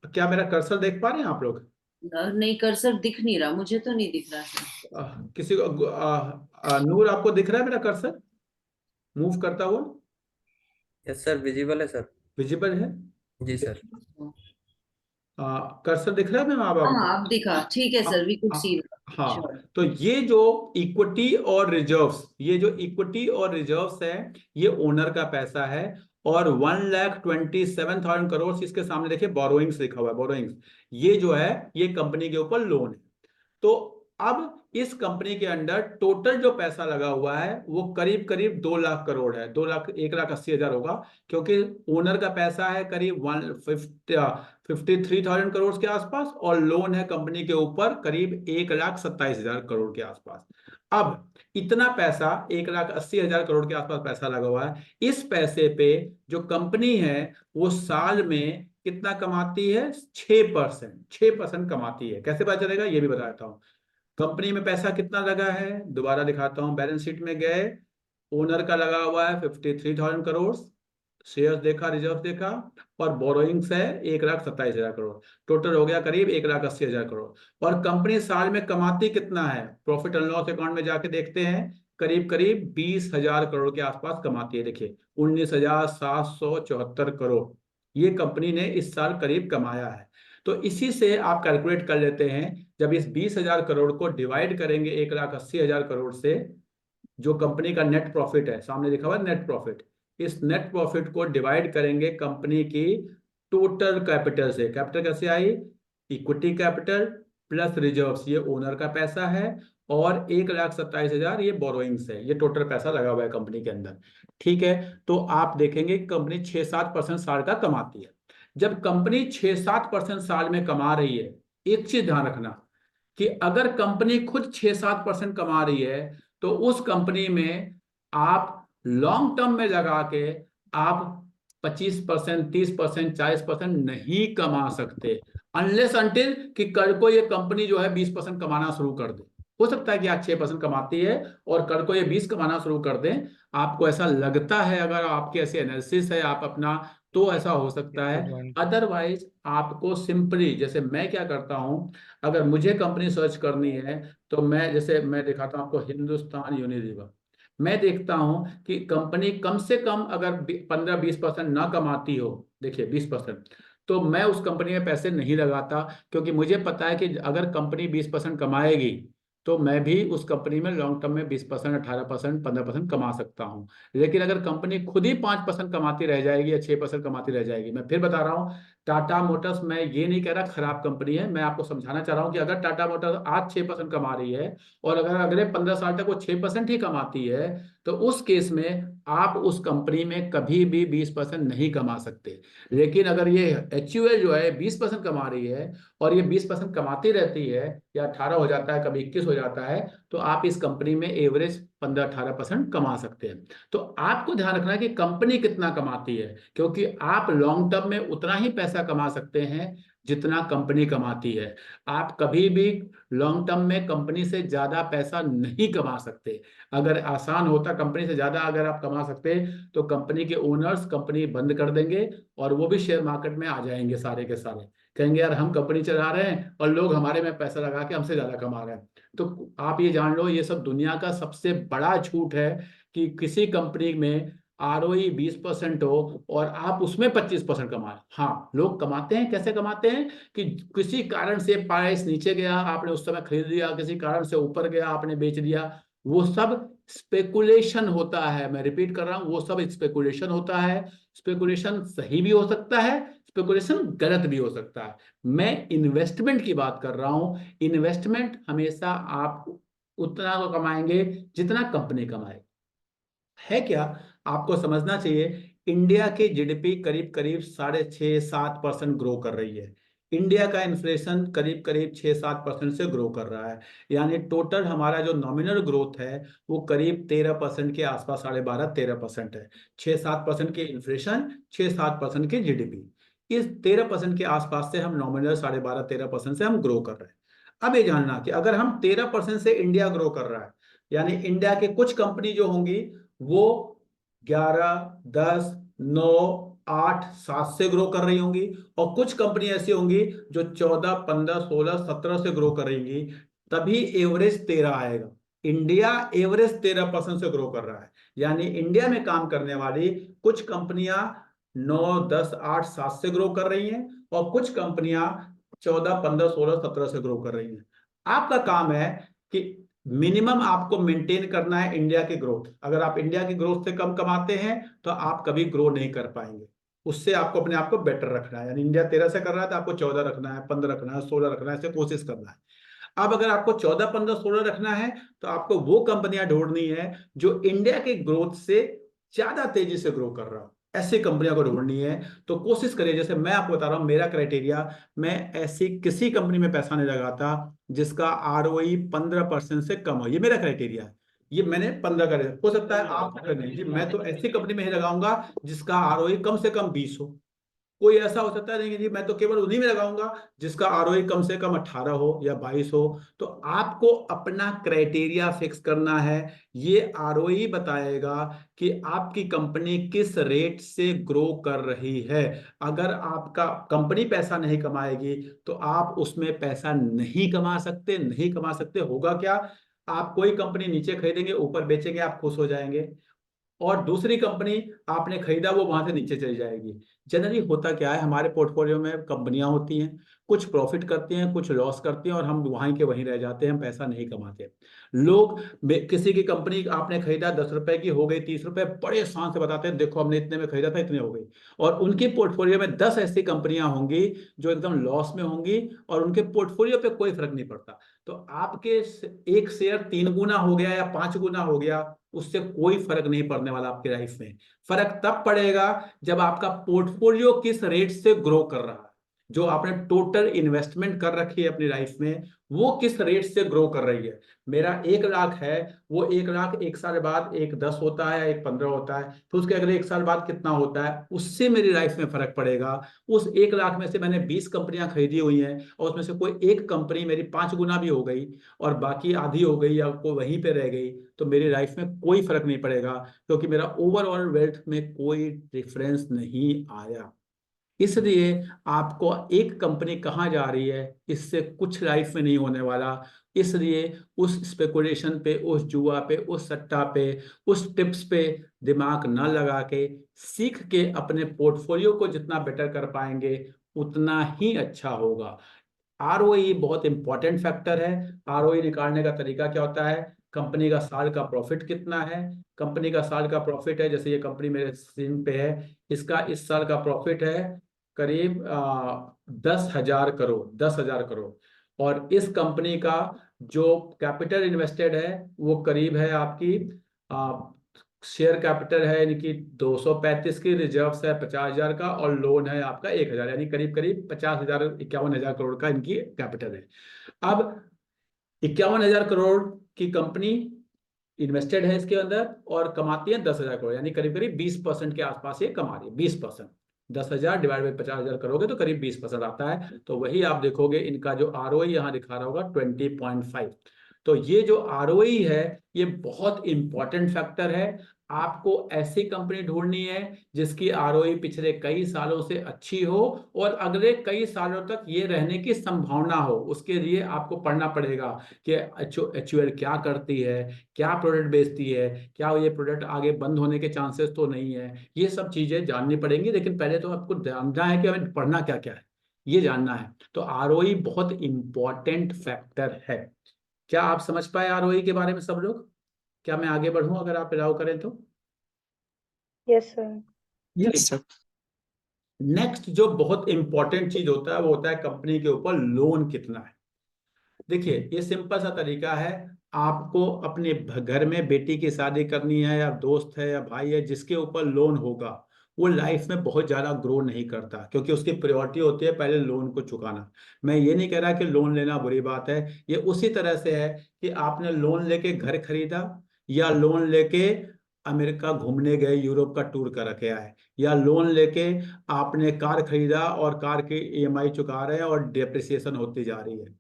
क्या मेरा कर्सर देख पा रहे हैं आप लोग? नहीं कर्सर दिख नहीं रहा, मुझे तो नहीं दिख रहा सर। किसी को नूर, आपको दिख रहा है मेरा कर्सर मूव करता हुआ? यस सर, विजिबल है सर। विजिबल है? जी सर। कर्सर दिख रहा है मैम आप हाँ आपको? आप दिखा, ठीक है सर, वी कुड हाँ सी। हाँ। श्योर। तो ये जो इक्विटी और रिजर्व्स, ये जो इक्विटी और रिजर्व्स है, ये ओनर का पैसा है। और 1,27,000 करोड़ इसके सामने देखिए बोरोइंग्स लिखा हुआ है, बोरोइंग्स, ये जो है ये कंपनी के ऊपर लोन है। तो अब इस कंपनी के अंडर टोटल जो पैसा लगा हुआ है वो करीब करीब 2 लाख करोड़ है, 2 लाख 1,80,000 होगा, क्योंकि ओनर का पैसा है करीब 53,000 करोड़ के आसपास, और लोन है कंपनी के ऊपर करीब 1,27,000 करोड़ के आसपास। अब इतना पैसा, 1,80,000 करोड़ के आसपास पैसा लगा हुआ है। इस पैसे पे जो कंपनी है वो साल में कितना कमाती है? 6%, 6% कमाती है। कैसे पता चलेगा ये भी बताता हूँ। कंपनी में पैसा कितना लगा है, दोबारा दिखाता हूँ, बैलेंस शीट में गए, ओनर का लगा हुआ है 53,000 करोड़, शेयर्स देखा, रिजर्व देखा, और बोरोइंग्स है 1,27,000 करोड़, टोटल हो गया करीब 1,80,000 करोड़। और कंपनी साल में कमाती कितना है? प्रॉफिट एंड लॉस अकाउंट में जाके देखते हैं, करीब करीब 20,000 करोड़ के आसपास कमाती है। देखिए 19,774 करोड़ ये कंपनी ने इस साल करीब कमाया है। तो इसी से आप कैलकुलेट कर लेते हैं, जब इस 20,000 करोड़ को डिवाइड करेंगे 1,80,000 करोड़ से, जो कंपनी का नेट प्रॉफिट है, सामने लिखा हुआ है नेट प्रॉफिट, इस नेट प्रॉफिट को डिवाइड करेंगे कंपनी की टोटल कैपिटल से। कैपिटल कैसे आई? इक्विटी कैपिटल प्लस रिजर्व्स, ये ओनर का पैसा है, और 1,27,000 ये बोरोइंग्स है, ये टोटल पैसा लगा हुआ है कंपनी के अंदर। ठीक है, तो आप देखेंगे कंपनी 6-7% साल का कमाती है। जब कंपनी 6-7% साल में कमा रही है, एक चीज ध्यान रखना कि अगर कंपनी खुद 6-7% कमा रही है तो उस कंपनी में आप लॉन्ग टर्म में लगा के आप 25%, 30%, 40% नहीं कमा सकते, अनलेस अनटिल कि कल को ये कंपनी जो है 20% कमाना शुरू कर दे। हो सकता है कि आज 6% कमाती है और कल को ये 20 कमाना शुरू कर दें, आपको ऐसा लगता है, अगर आपकी ऐसी एनालिसिस है आप अपना, तो ऐसा हो सकता है। अदरवाइज आपको सिंपली, जैसे मैं क्या करता हूं, अगर मुझे कंपनी सर्च करनी है तो मैं, जैसे मैं दिखाता हूं आपको, हिंदुस्तान यूनिलीवर, मैं देखता हूं कि कंपनी कम से कम अगर 15-20% ना कमाती हो, देखिए 20%, तो मैं उस कंपनी में पैसे नहीं लगाता, क्योंकि मुझे पता है कि अगर कंपनी 20% कमाएगी तो मैं भी उस कंपनी में लॉन्ग टर्म में 20%, 18%, 15% कमा सकता हूँ। लेकिन अगर कंपनी खुद ही 5% कमाती रह जाएगी या 6% कमाती रह जाएगी, मैं फिर बता रहा हूँ, टाटा मोटर्स, मैं ये नहीं कह रहा खराब कंपनी है, मैं आपको समझाना चाह रहा हूँ कि अगर टाटा मोटर्स आज 6% कमा रही है और अगर अगले 15 साल तक वो 6% ही कमाती है, तो उस केस में आप उस कंपनी में कभी भी 20% नहीं कमा सकते। लेकिन अगर ये HUL जो है 20% कमा रही है और ये 20% कमाती रहती है, या 18 हो जाता है, कभी 21 हो जाता है, तो आप इस कंपनी में एवरेज 15-18% कमा सकते हैं। तो आपको ध्यान रखना है कि कंपनी कितना कमाती है, क्योंकि आप लॉन्ग टर्म में उतना ही पैसा कमा सकते हैं जितना कंपनी कमाती है। आप कभी भी लॉन्ग टर्म में कंपनी से ज्यादा पैसा नहीं कमा सकते। अगर आसान होता कंपनी से ज्यादा अगर आप कमा सकते, तो कंपनी के ओनर्स कंपनी बंद कर देंगे और वो भी शेयर मार्केट में आ जाएंगे सारे के सारे, कहेंगे यार हम कंपनी चला रहे हैं और लोग हमारे में पैसा लगा के हमसे ज्यादा कमा रहे हैं। तो आप ये जान लो, ये सब दुनिया का सबसे बड़ा झूठ है कि किसी कंपनी में ROE 20% हो और आप उसमें 25% कमाए। हाँ, लोग कमाते हैं, कैसे कमाते हैं कि किसी कारण से प्राइस नीचे गया, आपने उस समय खरीद लिया, किसी कारण से ऊपर गया, आपने बेच दिया। वो सब स्पेकुलेशन होता है, मैं रिपीट कर रहा हूं, वो सब स्पेकुलेशन होता है। स्पेकुलेशन सही भी हो सकता है, स्पेकुलेशन गलत भी हो सकता है। मैं इन्वेस्टमेंट की बात कर रहा हूं। इन्वेस्टमेंट हमेशा आप उतना कमाएंगे जितना कंपनी कमाए, है क्या? आपको समझना चाहिए, इंडिया की GDP करीब करीब 6.5-7% ग्रो कर रही है। इंडिया का इन्फ्लेशन करीब करीब 6-7% से ग्रो कर रहा है। यानी टोटल हमारा जो नॉमिनल ग्रोथ है वो करीब 13% के आसपास, 12.5-13% है। 6-7% की इन्फ्लेशन, 6-7% की GDP, इस 13% के आसपास से हम नॉमिनल 12.5-13% से हम ग्रो कर रहे हैं। अब ये जानना कि अगर हम 13% से इंडिया ग्रो कर रहा है, यानी इंडिया के कुछ कंपनी जो होंगी वो 11, 10, 9, 8, 7 से ग्रो कर रही होंगी, और कुछ कंपनी ऐसी होंगी जो 14, 15, 16, 17 से ग्रो कर रही होंगी, तभी एवरेज 13 आएगा। इंडिया एवरेज 13% से ग्रो कर रहा है, यानी इंडिया में काम करने वाली कुछ कंपनियां 9, 10, 8, 7 से ग्रो कर रही हैं और कुछ कंपनियां 14, 15, 16, 17 से ग्रो कर रही हैं। आपका काम है कि मिनिमम आपको मेंटेन करना है इंडिया की ग्रोथ। अगर आप इंडिया की ग्रोथ से कम कमाते हैं तो आप कभी ग्रो नहीं कर पाएंगे। उससे आपको अपने आप को बेटर रखना है, यानी इंडिया 13 से कर रहा है तो आपको 14 रखना है, 15 रखना है, 16 रखना है, ऐसे कोशिश करना है। अब अगर आपको 14, 15, 16 रखना है तो आपको वो कंपनियां ढूंढनी है जो इंडिया के ग्रोथ से ज्यादा तेजी से ग्रो कर रहा हो, ऐसी कंपनियों को ढूंढनी है। तो कोशिश करिए, जैसे मैं आपको बता रहा हूं मेरा क्राइटेरिया, मैं ऐसी किसी कंपनी में पैसा नहीं लगाता जिसका ROE 15% से कम हो, ये मेरा क्राइटेरिया है। ये मैंने 15 करे, हो सकता है आप नहीं जी, मैं तो ऐसी कंपनी में ही लगाऊंगा जिसका ROE कम से कम 20 हो। कोई ऐसा हो सकता है नहीं जी मैं तो केवल उन्हीं में लगाऊंगा जिसका ROE कम से कम 18 हो या 22 हो। तो आपको अपना क्राइटेरिया फिक्स करना है। ये ROE बताएगा कि आपकी कंपनी किस रेट से ग्रो कर रही है। अगर आपका कंपनी पैसा नहीं कमाएगी तो आप उसमें पैसा नहीं कमा सकते, नहीं कमा सकते। होगा क्या, आप कोई कंपनी नीचे खरीदेंगे, ऊपर बेचेंगे, आप खुश हो जाएंगे, और दूसरी कंपनी आपने खरीदा वो वहां से नीचे चली जाएगी। जनरली होता क्या है, हमारे पोर्टफोलियो में कंपनियां होती हैं, कुछ प्रॉफिट करती हैं, कुछ लॉस करती हैं, और हम वहीं के वहीं रह जाते हैं, हम पैसा नहीं कमाते। लोग किसी की कंपनी आपने खरीदा 10 रुपए की, हो गई 30 रुपए, बड़े शान से बताते हैं देखो हमने इतने में खरीदा था, इतने हो गई। और उनके पोर्टफोलियो में 10 ऐसी कंपनियां होंगी जो एकदम लॉस में होंगी और उनके पोर्टफोलियो पे कोई फर्क नहीं पड़ता। तो आपके एक शेयर 3 गुना हो गया या 5 गुना हो गया, उससे कोई फर्क नहीं पड़ने वाला आपकी लाइफ में। फर्क तब पड़ेगा जब आपका पोर्टफोलियो किस रेट से ग्रो कर रहा है, जो आपने टोटल इन्वेस्टमेंट कर रखी है अपनी लाइफ में, वो किस रेट से ग्रो कर रही है। मेरा 1 लाख है, वो 1 लाख 1 साल बाद 1,10 होता है, 1,15 होता है, फिर उसके अगले 1 साल बाद कितना होता है, उससे मेरी लाइफ में फर्क पड़ेगा। उस 1 लाख में से मैंने 20 कंपनियां खरीदी हुई हैं और उसमें से कोई एक कंपनी मेरी 5 गुना भी हो गई और बाकी आधी हो गई या कोई वहीं पे रह गई, तो मेरी लाइफ में कोई फर्क नहीं पड़ेगा, क्योंकि मेरा ओवरऑल वेल्थ में कोई डिफरेंस नहीं आया। इसलिए आपको एक कंपनी कहाँ जा रही है इससे कुछ लाइफ में नहीं होने वाला। इसलिए उस स्पेकुलेशन पे, उस जुआ पे, उस सट्टा पे, उस टिप्स पे दिमाग न लगा के सीख के अपने पोर्टफोलियो को जितना बेटर कर पाएंगे उतना ही अच्छा होगा। आरओई बहुत इंपॉर्टेंट फैक्टर है। आरओई निकालने का तरीका क्या होता है, कंपनी का साल का प्रॉफिट कितना है। कंपनी का साल का प्रॉफिट है, जैसे ये कंपनी मेरे स्क्रीन पे है, इसका इस साल का प्रॉफिट है करीब 10,000 करोड़, 10,000 करोड़। और इस कंपनी का जो कैपिटल इन्वेस्टेड है वो करीब है आपकी शेयर कैपिटल है यानी कि 235 की, रिजर्व्स है 50,000 का, और लोन है आपका 1,000, यानी करीब करीब 50,000 51,000 करोड़ का इनकी कैपिटल है। अब 51,000 करोड़ की कंपनी इन्वेस्टेड है इसके अंदर और कमाती है 10,000 करोड़, यानी करीब करीब 20% के आसपास ये कमा रही है। 20%, 10,000 डिवाइड बाई 50,000 करोगे तो करीब 20% आता है। तो वही आप देखोगे इनका जो आरओई यहाँ दिखा रहा होगा 20.5। तो ये जो आरओई है ये बहुत इंपॉर्टेंट फैक्टर है। आपको ऐसी कंपनी ढूंढनी है जिसकी आरओई पिछले कई सालों से अच्छी हो और अगले कई सालों तक ये रहने की संभावना हो। उसके लिए आपको पढ़ना पड़ेगा कि एचयूएल क्या करती है, क्या प्रोडक्ट बेचती है, क्या ये प्रोडक्ट आगे बंद होने के चांसेस तो नहीं है। ये सब चीजें जाननी पड़ेंगी, लेकिन पहले तो आपको जानना है कि हमें पढ़ना क्या क्या है, ये जानना है। तो आरओई बहुत इंपॉर्टेंट फैक्टर है। क्या आप समझ पाए आरओई के बारे में सब लोग? क्या मैं आगे बढ़ूं अगर आप अलाउ करें तो? Yes, sir. Yes sir. Next जो बहुत इंपॉर्टेंट चीज होता है वो होता है कंपनी के ऊपर लोन कितना है। देखिए ये सिंपल सा तरीका है। आपको अपने घर में बेटी की शादी करनी है, या दोस्त है या भाई है जिसके ऊपर लोन होगा, वो लाइफ में बहुत ज्यादा ग्रो नहीं करता, क्योंकि उसकी प्रायोरिटी होती है पहले लोन को चुकाना। मैं ये नहीं कह रहा कि लोन लेना बुरी बात है, ये उसी तरह से है कि आपने लोन लेके घर खरीदा, या लोन लेके अमेरिका घूमने गए, यूरोप का टूर कर रखे आए, या लोन लेके आपने कार खरीदा और कार की ईएमआई चुका रहे हैं और डेप्रिसिएशन होती जा रही है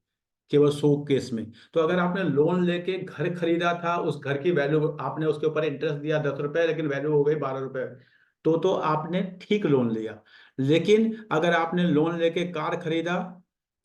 केवल 100 केस में। तो अगर आपने लोन लेके घर खरीदा था, उस घर की वैल्यू आपने उसके ऊपर इंटरेस्ट दिया 10 रुपए, लेकिन वैल्यू हो गई 12 रुपए, तो आपने ठीक लोन लिया। लेकिन अगर आपने लोन लेके कार खरीदा,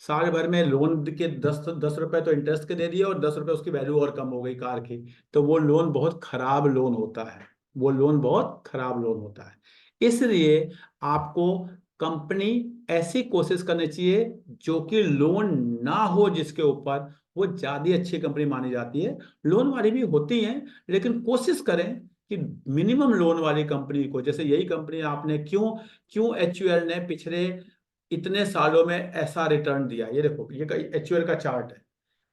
साल भर में लोन के 10 10 रुपए तो इंटरेस्ट के दे दिए और 10 रुपए उसकी वैल्यू और कम हो गई कार की, तो वो लोन बहुत खराब लोन होता है। वो लोन बहुत खराब लोन होता है। इसलिए आपको कंपनी ऐसी कोशिश करनी चाहिए जो कि लोन ना हो जिसके ऊपर, वो ज्यादा अच्छी कंपनी मानी जाती है। लोन वाली भी होती हैं, लेकिन कोशिश करें कि मिनिमम लोन वाली कंपनी को, जैसे यही कंपनी आपने क्यों क्यों एचयूएल ने पिछले इतने सालों में ऐसा रिटर्न दिया। ये देखो ये एचयूएल का चार्ट है।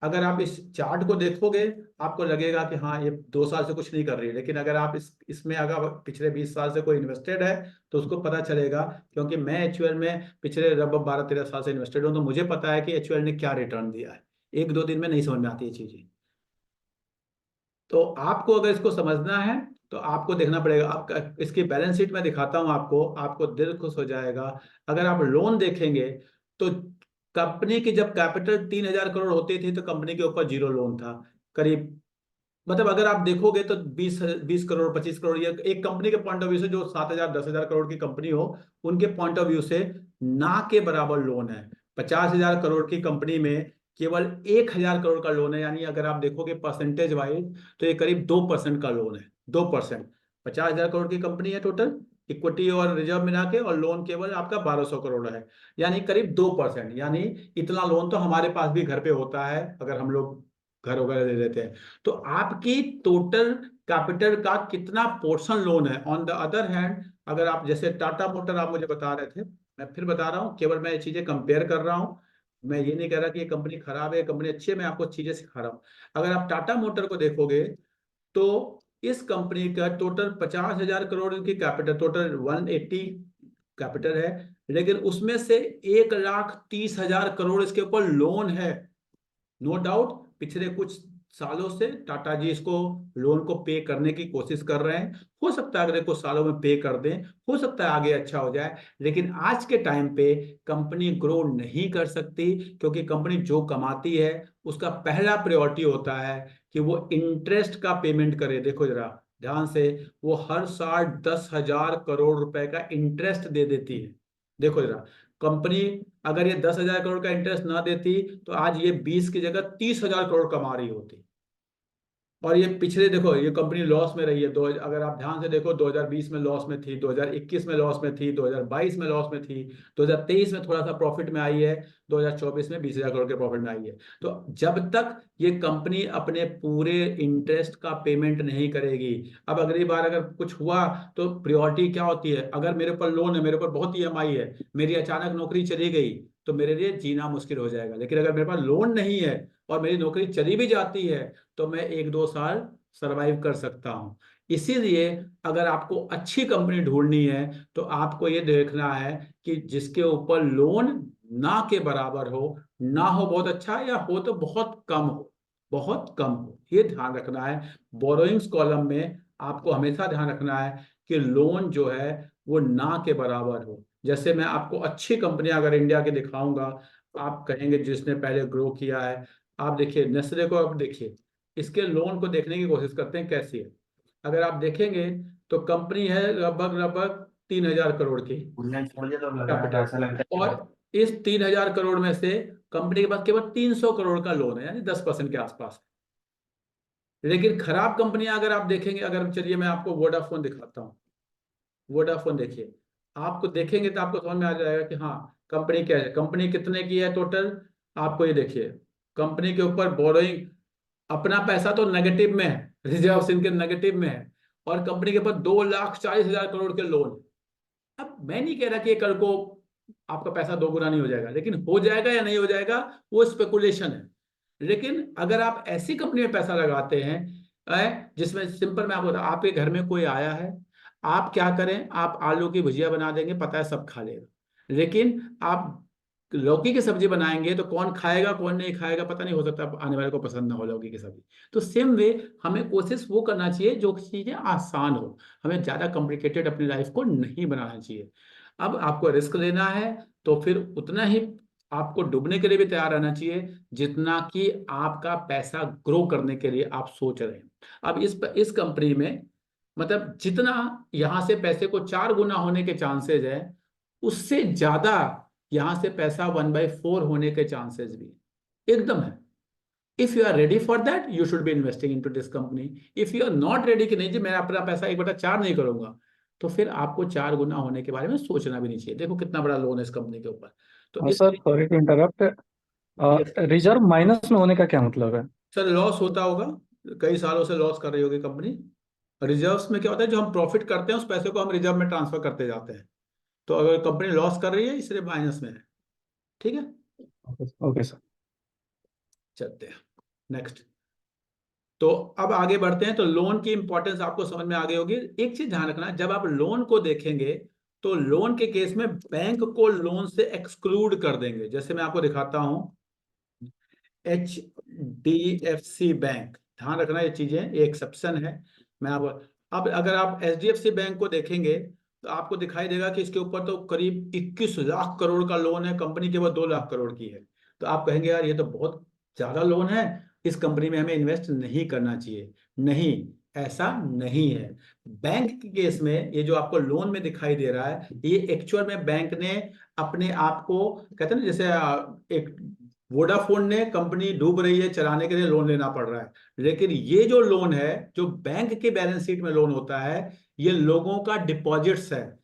अगर आप इस चार्ट को देखोगे आपको लगेगा कि हाँ ये 2 साल से कुछ नहीं कर रही है, लेकिन अगर आप इसमें अगर पिछले 20 साल से कोई इन्वेस्टेड है तो उसको पता चलेगा। क्योंकि मैं एचयूएल में पिछले लगभग 12 13 साल से इन्वेस्टेड हूँ, तो मुझे पता है कि एचयूएल ने क्या रिटर्न दिया है। 1 2 दिन में नहीं समझ में आती ये चीजें। तो आपको अगर इसको समझना है तो आपको देखना पड़ेगा। आपका इसकी बैलेंस शीट में दिखाता हूं आपको, आपको दिल खुश हो जाएगा। अगर आप लोन देखेंगे तो कंपनी की जब कैपिटल 3,000 करोड़ होती थी तो कंपनी के ऊपर जीरो लोन था करीब। मतलब अगर आप देखोगे तो 20 20 करोड़ 25 करोड़, ये एक कंपनी के पॉइंट ऑफ व्यू से जो 7,000 10,000 करोड़ की कंपनी हो उनके पॉइंट ऑफ व्यू से ना के बराबर लोन है। 50,000 करोड़ की कंपनी में केवल 1,000 करोड़ का लोन है, यानी अगर आप देखोगे परसेंटेज वाइज तो ये करीब 2% का लोन है। 2%। 50,000 करोड़ की कंपनी है टोटल, इक्विटी और रिजर्व मिला के, और लोन केवल आपका 1,200 करोड़ है, यानी करीब 2%। यानी इतना लोन तो हमारे पास भी घर पे होता है अगर हम लोग घर वगैरह दे देते हैं। तो आपकी टोटल कैपिटल का कितना पोर्शन लोन है। ऑन द अदर हैंड अगर आप जैसे टाटा मोटर आप मुझे बता रहे थे, मैं फिर बता रहा हूँ, केवल मैं ये चीजें कंपेयर कर रहा हूँ। मैं ये नहीं कह रहा कि ये कंपनी खराब है ये कंपनी अच्छी है, मैं आपको चीजें सिखा रहा हूँ। अगर आप टाटा मोटर को देखोगे तो इस कंपनी का टोटल 50,000 करोड़ की कैपिटल, टोटल 180 कैपिटल है, लेकिन उसमें से 1,30,000 करोड़ इसके ऊपर लोन है। नो डाउट पिछले कुछ सालों से टाटा जी इसको लोन को पे करने की कोशिश कर रहे हैं। हो सकता है अगले कुछ सालों में पे कर दें, हो सकता है आगे अच्छा हो जाए, लेकिन आज के टाइम पे कंपनी ग्रो नहीं कर सकती, क्योंकि कंपनी जो कमाती है उसका पहला प्रायोरिटी होता है कि वो इंटरेस्ट का पेमेंट करे। देखो जरा ध्यान से, वो हर साल 10,000 करोड़ रुपए का इंटरेस्ट दे देती है। देखो जरा, कंपनी अगर ये 10,000 करोड़ का इंटरेस्ट ना देती तो आज ये 20 की जगह 30,000 करोड़ कमा रही होती। और ये पिछले देखो, ये कंपनी लॉस में रही है। दो अगर आप ध्यान से देखो, 2020 में लॉस में थी, 2021 में लॉस में थी, 2022 में लॉस में थी, 2023 में थोड़ा सा प्रॉफिट में आई है, 2024 में 20,000 करोड़ के प्रॉफिट में आई है। तो जब तक ये कंपनी अपने पूरे इंटरेस्ट का पेमेंट नहीं करेगी, अब अगली बार अगर कुछ हुआ तो प्रायोरिटी क्या होती है? अगर मेरे ऊपर लोन है, मेरे ऊपर बहुत EMI है, मेरी अचानक नौकरी चली गई, तो मेरे लिए जीना मुश्किल हो जाएगा। लेकिन अगर मेरे पास लोन नहीं है और मेरी नौकरी चली भी जाती है, तो मैं 1-2 साल सरवाइव कर सकता हूं। इसीलिए अगर आपको अच्छी कंपनी ढूंढनी है, तो आपको ये देखना है कि जिसके ऊपर लोन ना के बराबर हो, ना हो बहुत अच्छा, या हो तो बहुत कम हो, बहुत कम हो, ये ध्यान रखना है। बोरोइंग्स कॉलम में आपको हमेशा ध्यान रखना है कि लोन जो है वो ना के बराबर हो। जैसे मैं आपको अच्छी कंपनियां अगर इंडिया के दिखाऊंगा, आप कहेंगे जिसने पहले ग्रो किया है, आप देखिए नेस्ले को, आप देखिए इसके लोन को देखने की कोशिश करते हैं कैसी है। अगर आप देखेंगे तो कंपनी है लगभग लगभग 3,000 करोड़ की कैपिटल, और इस 3,000 करोड़ में से कंपनी के पास केवल 300 करोड़ का लोन है, यानी 10% के आसपास। लेकिन खराब कंपनियां अगर आप देखेंगे, अगर चलिए मैं आपको वोडाफोन दिखाता हूँ। वोडाफोन देखिए, आपको देखेंगे तो आपको समझ में आ जाएगा कि हाँ कंपनी क्या है, कंपनी कितने की है टोटल। आपको ये देखिए, कंपनी के ऊपर बोरोइंग, अपना पैसा तो नेगेटिव में है, रिजर्व इनके नेगेटिव में है, और कंपनी के पास 2,40,000 करोड़ के लोन। अब मैं नहीं कह रहा कि कल को आपका पैसा 2 गुना नहीं हो जाएगा, लेकिन हो जाएगा या नहीं हो जाएगा वो स्पेकुलेशन है। लेकिन अगर आप ऐसी कंपनी में पैसा लगाते हैं जिसमें सिंपल, मैं आपको बताऊं, आपके घर में कोई आया है, आप क्या करें? आप आलू की भुजिया बना देंगे, पता है सब खा लेगा। लेकिन आप लौकी की सब्जी बनाएंगे तो कौन खाएगा कौन नहीं खाएगा पता नहीं, हो सकता आने वाले को पसंद ना हो लौकी की सब्जी। तो सेम वे हमें कोशिश वो करना चाहिए जो चीजें आसान हो, हमें ज्यादा कॉम्प्लिकेटेड अपनी लाइफ को नहीं बनाना चाहिए। अब आपको रिस्क लेना है तो फिर उतना ही आपको डूबने के लिए भी तैयार रहना चाहिए जितना कि आपका पैसा ग्रो करने के लिए आप सोच रहे हैं। अब इस कंपनी में मतलब जितना यहां से पैसे को 4 गुना होने के चांसेस है, उससे ज्यादा यहां से पैसा 1/4 होने के चांसेस भी एकदम है। If you are ready for that you should be investing into this company. If you are not ready कि नहीं जी मैं अपना पैसा 1/4 नहीं करूंगा, तो फिर आपको 4 गुना होने के बारे में सोचना भी नहीं चाहिए। देखो कितना बड़ा लोन है इस कंपनी के ऊपर। तो इस sir sorry to interrupt, reserve minus में होने का क्या मतलब है? सर लॉस होता होगा, कई सालों से लॉस कर रही होगी कंपनी। रिजर्व्स में क्या होता है, जो हम प्रॉफिट करते हैं उस पैसे को हम रिजर्व में ट्रांसफर करते जाते हैं। तो अगर कंपनी लॉस कर रही है इसलिए माइनस में है। ठीक है, ओके सर। चलते हैं नेक्स्ट। तो अब आगे बढ़ते हैं। तो लोन की इंपॉर्टेंस आपको समझ में आ गई होगी। एक चीज ध्यान रखना, जब आप लोन को देखेंगे तो लोन के केस में बैंक को लोन से एक्सक्लूड कर देंगे। जैसे मैं आपको दिखाता हूं, HDFC बैंक, ध्यान रखना ये चीजें, ये एक्सेप्शन है। मैं अब अगर आप HDFC बैंक को देखेंगे तो आपको दिखाई देगा कि इसके ऊपर तो करीब 21 लाख करोड़ का लोन है, कंपनी केवल 2 लाख करोड़ की है। तो आप कहेंगे यार ये तो बहुत ज्यादा लोन है, इस कंपनी में हमें इन्वेस्ट नहीं करना चाहिए। नहीं, ऐसा नहीं है। बैंक के केस में ये जो आपको लोन में दिखाई दे रहा है, ये एक्चुअल में बैंक ने अपने आप को, कहते हैं ना जैसे एक वोडाफोन ने कंपनी डूब रही है चलाने के लिए लोन लेना पड़ रहा है। लेकिन ये जो लोन है, जो बैंक के बैलेंस शीट में लोन होता है, ये लोगों का डिपॉजिट्स है।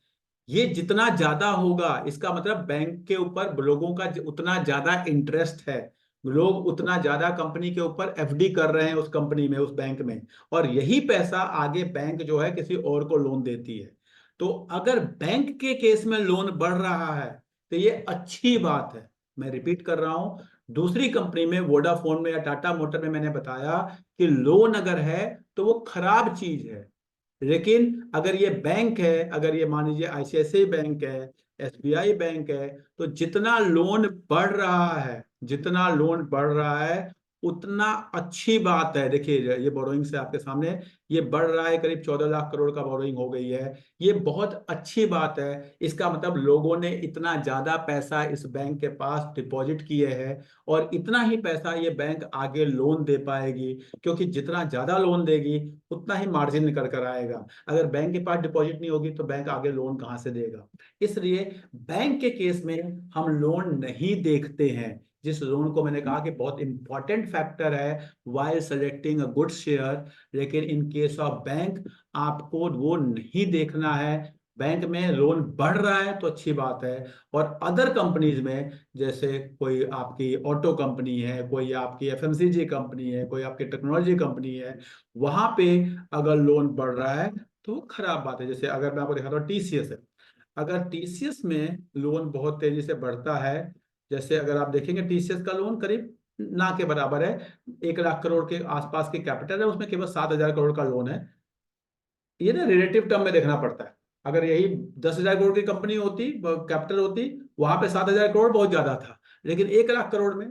ये जितना ज्यादा होगा इसका मतलब बैंक के ऊपर लोगों का उतना ज्यादा इंटरेस्ट है, लोग उतना ज्यादा कंपनी के ऊपर FD कर रहे हैं उस कंपनी में, उस बैंक में, और यही पैसा आगे बैंक जो है किसी और को लोन देती है। तो अगर बैंक के केस में लोन बढ़ रहा है तो ये अच्छी बात है। मैं रिपीट कर रहा हूं, दूसरी कंपनी में वोडाफोन में या टाटा मोटर में मैंने बताया कि लोन अगर है तो वो खराब चीज है। लेकिन अगर ये बैंक है, अगर ये मान लीजिए ICICI बैंक है, SBI बैंक है, तो जितना लोन बढ़ रहा है, जितना लोन बढ़ रहा है उतना अच्छी बात है। देखिए ये बोरोइंग से आपके सामने ये बढ़ रहा है, करीब 14 लाख करोड़ का बोरोइंग हो गई है। ये बहुत अच्छी बात है। इसका मतलब लोगों ने इतना ज्यादा पैसा इस बैंक के पास डिपॉजिट किए हैं और इतना ही पैसा ये बैंक आगे लोन दे पाएगी, क्योंकि जितना ज्यादा लोन देगी उतना ही मार्जिन निकल कर आएगा। अगर बैंक के पास डिपॉजिट नहीं होगी तो बैंक आगे लोन कहाँ से देगा। इसलिए बैंक के केस में हम लोन नहीं देखते हैं। जिस लोन को मैंने कहा कि बहुत इंपॉर्टेंट फैक्टर है while selecting a good share, लेकिन इन केस ऑफ बैंक आपको वो नहीं देखना है। बैंक में लोन बढ़ रहा है तो अच्छी बात है, और अदर कंपनीज में जैसे कोई आपकी ऑटो कंपनी है, कोई आपकी एफएमसीजी कंपनी है, कोई आपकी टेक्नोलॉजी कंपनी है, वहां पे अगर लोन बढ़ रहा है तो खराब बात है। जैसे अगर मैं आपको दिखाता हूँ टीसीएस है, अगर टीसीएस में लोन बहुत तेजी से बढ़ता है, जैसे अगर आप देखेंगे टीसीएस का लोन करीब ना के बराबर है, 1 लाख करोड़ के आसपास की कैपिटल है, उसमें केवल 7,000 करोड़ का लोन है। ये ना रिलेटिव टर्म में देखना पड़ता है। अगर यही 10,000 करोड़ की कंपनी होती, कैपिटल होती, वहां पे 7,000 करोड़ बहुत ज्यादा था। लेकिन 1 लाख करोड़ में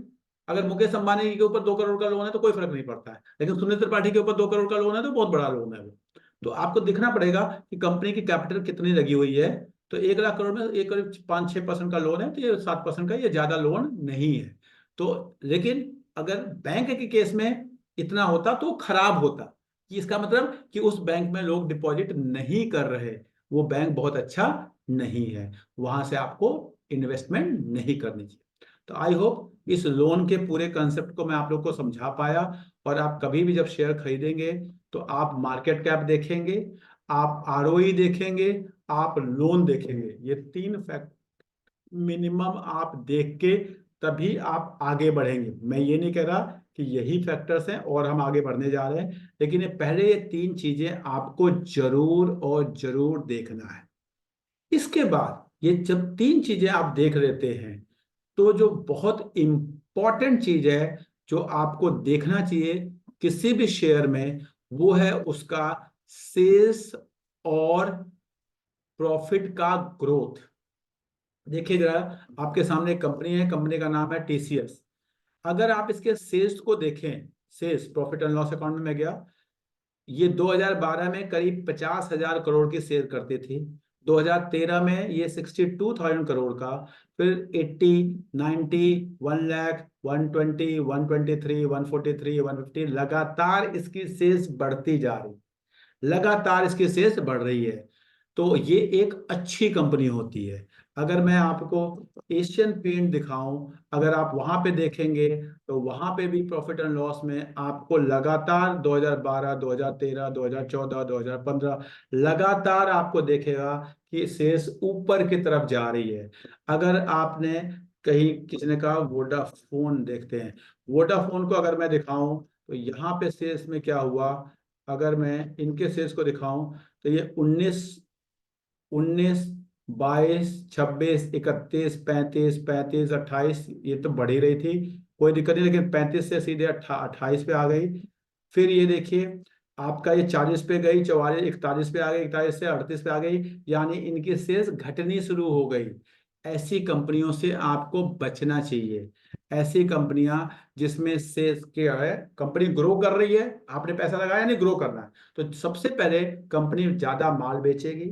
अगर मुकेश अंबानी के ऊपर 2 करोड़ का लोन है तो कोई फर्क नहीं पड़ता है, लेकिन सुनील त्रिपाठी के ऊपर 2 करोड़ का लोन है तो बहुत बड़ा लोन है वो। तो आपको दिखना पड़ेगा कि कंपनी की कैपिटल कितनी लगी हुई है। तो 1 लाख करोड़ में एक करीब 5-6% का लोन है, तो ये 7% का, ये ज्यादा लोन नहीं है। तो लेकिन अगर बैंक के केस में इतना होता तो खराब होता, कि इसका मतलब कि उस बैंक में लोग डिपॉजिट नहीं कर रहे, वो बैंक बहुत अच्छा नहीं है, वहां से आपको इन्वेस्टमेंट नहीं करनी चाहिए। तो आई होप इस लोन के पूरे कंसेप्ट को मैं आप लोग को समझा पाया। और आप कभी भी जब शेयर खरीदेंगे तो आप मार्केट कैप देखेंगे, आप आरओई देखेंगे, आप लोन देखेंगे, ये 3 फैक्ट मिनिमम आप देख के तभी आप आगे बढ़ेंगे। मैं ये नहीं कह रहा कि यही फैक्टर्स हैं और हम आगे बढ़ने जा रहे हैं, लेकिन ये पहले ये 3 चीजें आपको जरूर और जरूर देखना है। इसके बाद ये जब 3 चीजें आप देख लेते हैं तो जो बहुत इंपॉर्टेंट चीज है जो आपको देखना चाहिए किसी भी शेयर में, वो है उसका सेल्स और प्रॉफिट का ग्रोथ। देखिए जरा, आपके सामने एक कंपनी है, कंपनी का नाम है टीसीएस। अगर आप इसके सेल्स को देखें, sales profit and loss account में मैं गया, ये 2012 में करीब 50,000 करोड़ की सेल करती थी। 2013 में ये 62,000 करोड़ का, फिर 80, 90, 1 लाख, 120, 123, 143, 150, लगातार इसकी सेल्स बढ़ती जा रही, लगातार इसकी सेल्स बढ़ रही है। तो ये एक अच्छी कंपनी होती है। अगर मैं आपको एशियन पेंट दिखाऊं, अगर आप वहां पे देखेंगे तो वहां पे भी प्रॉफिट एंड लॉस में आपको लगातार 2012, 2013, 2014, 2015 लगातार आपको देखेगा कि सेल्स ऊपर की तरफ जा रही है। अगर आपने कहीं किसी ने कहा वोडाफोन देखते हैं, वोडाफोन को अगर मैं दिखाऊं तो यहाँ पे सेल्स में क्या हुआ, अगर मैं इनके सेल्स को दिखाऊं तो ये 19, 22, 26, 31, 35, 35, 28, ये तो बढ़ ही रही थी, कोई दिक्कत नहीं, लेकिन 35 से सीधे 28 पे आ गई। फिर ये देखिए आपका ये 40 पे गई, 44, 41 पे आ गई, 41 से 38 पे आ गई, यानी इनकी सेल्स घटनी शुरू हो गई। ऐसी कंपनियों से आपको बचना चाहिए। ऐसी कंपनियां जिसमें सेल्स क्या है, कंपनी ग्रो कर रही है, आपने पैसा लगाया नहीं, ग्रो करना है, तो सबसे पहले कंपनी ज्यादा माल बेचेगी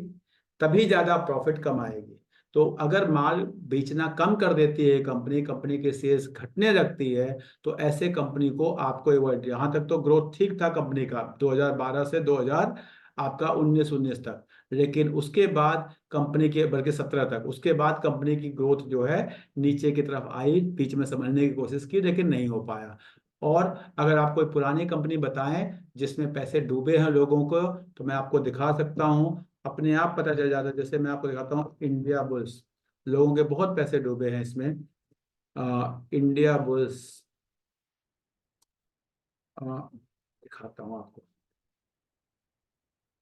तभी ज्यादा प्रॉफिट कमाएगी। तो अगर माल बेचना कम कर देती है कंपनी, कंपनी के सेल्स घटने लगती है, तो ऐसे कंपनी को आपको अवॉइड। यहाँ तक तो ग्रोथ ठीक था कंपनी का 2012 से 2000 आपका 19 तक, लेकिन उसके बाद कंपनी के, बल्कि 17 तक, उसके बाद कंपनी की ग्रोथ जो है नीचे की तरफ आई, बीच में समझने की कोशिश की लेकिन नहीं हो पाया। और अगर आप कोई पुरानी कंपनी बताएं जिसमें पैसे डूबे हैं लोगों को, तो मैं आपको दिखा सकता हूं, अपने आप पता चल जाता है। जैसे मैं आपको दिखाता हूँ इंडिया बुल्स, लोगों के बहुत पैसे डूबे हैं इसमें। इंडिया बुल्स दिखाता हूँ आपको,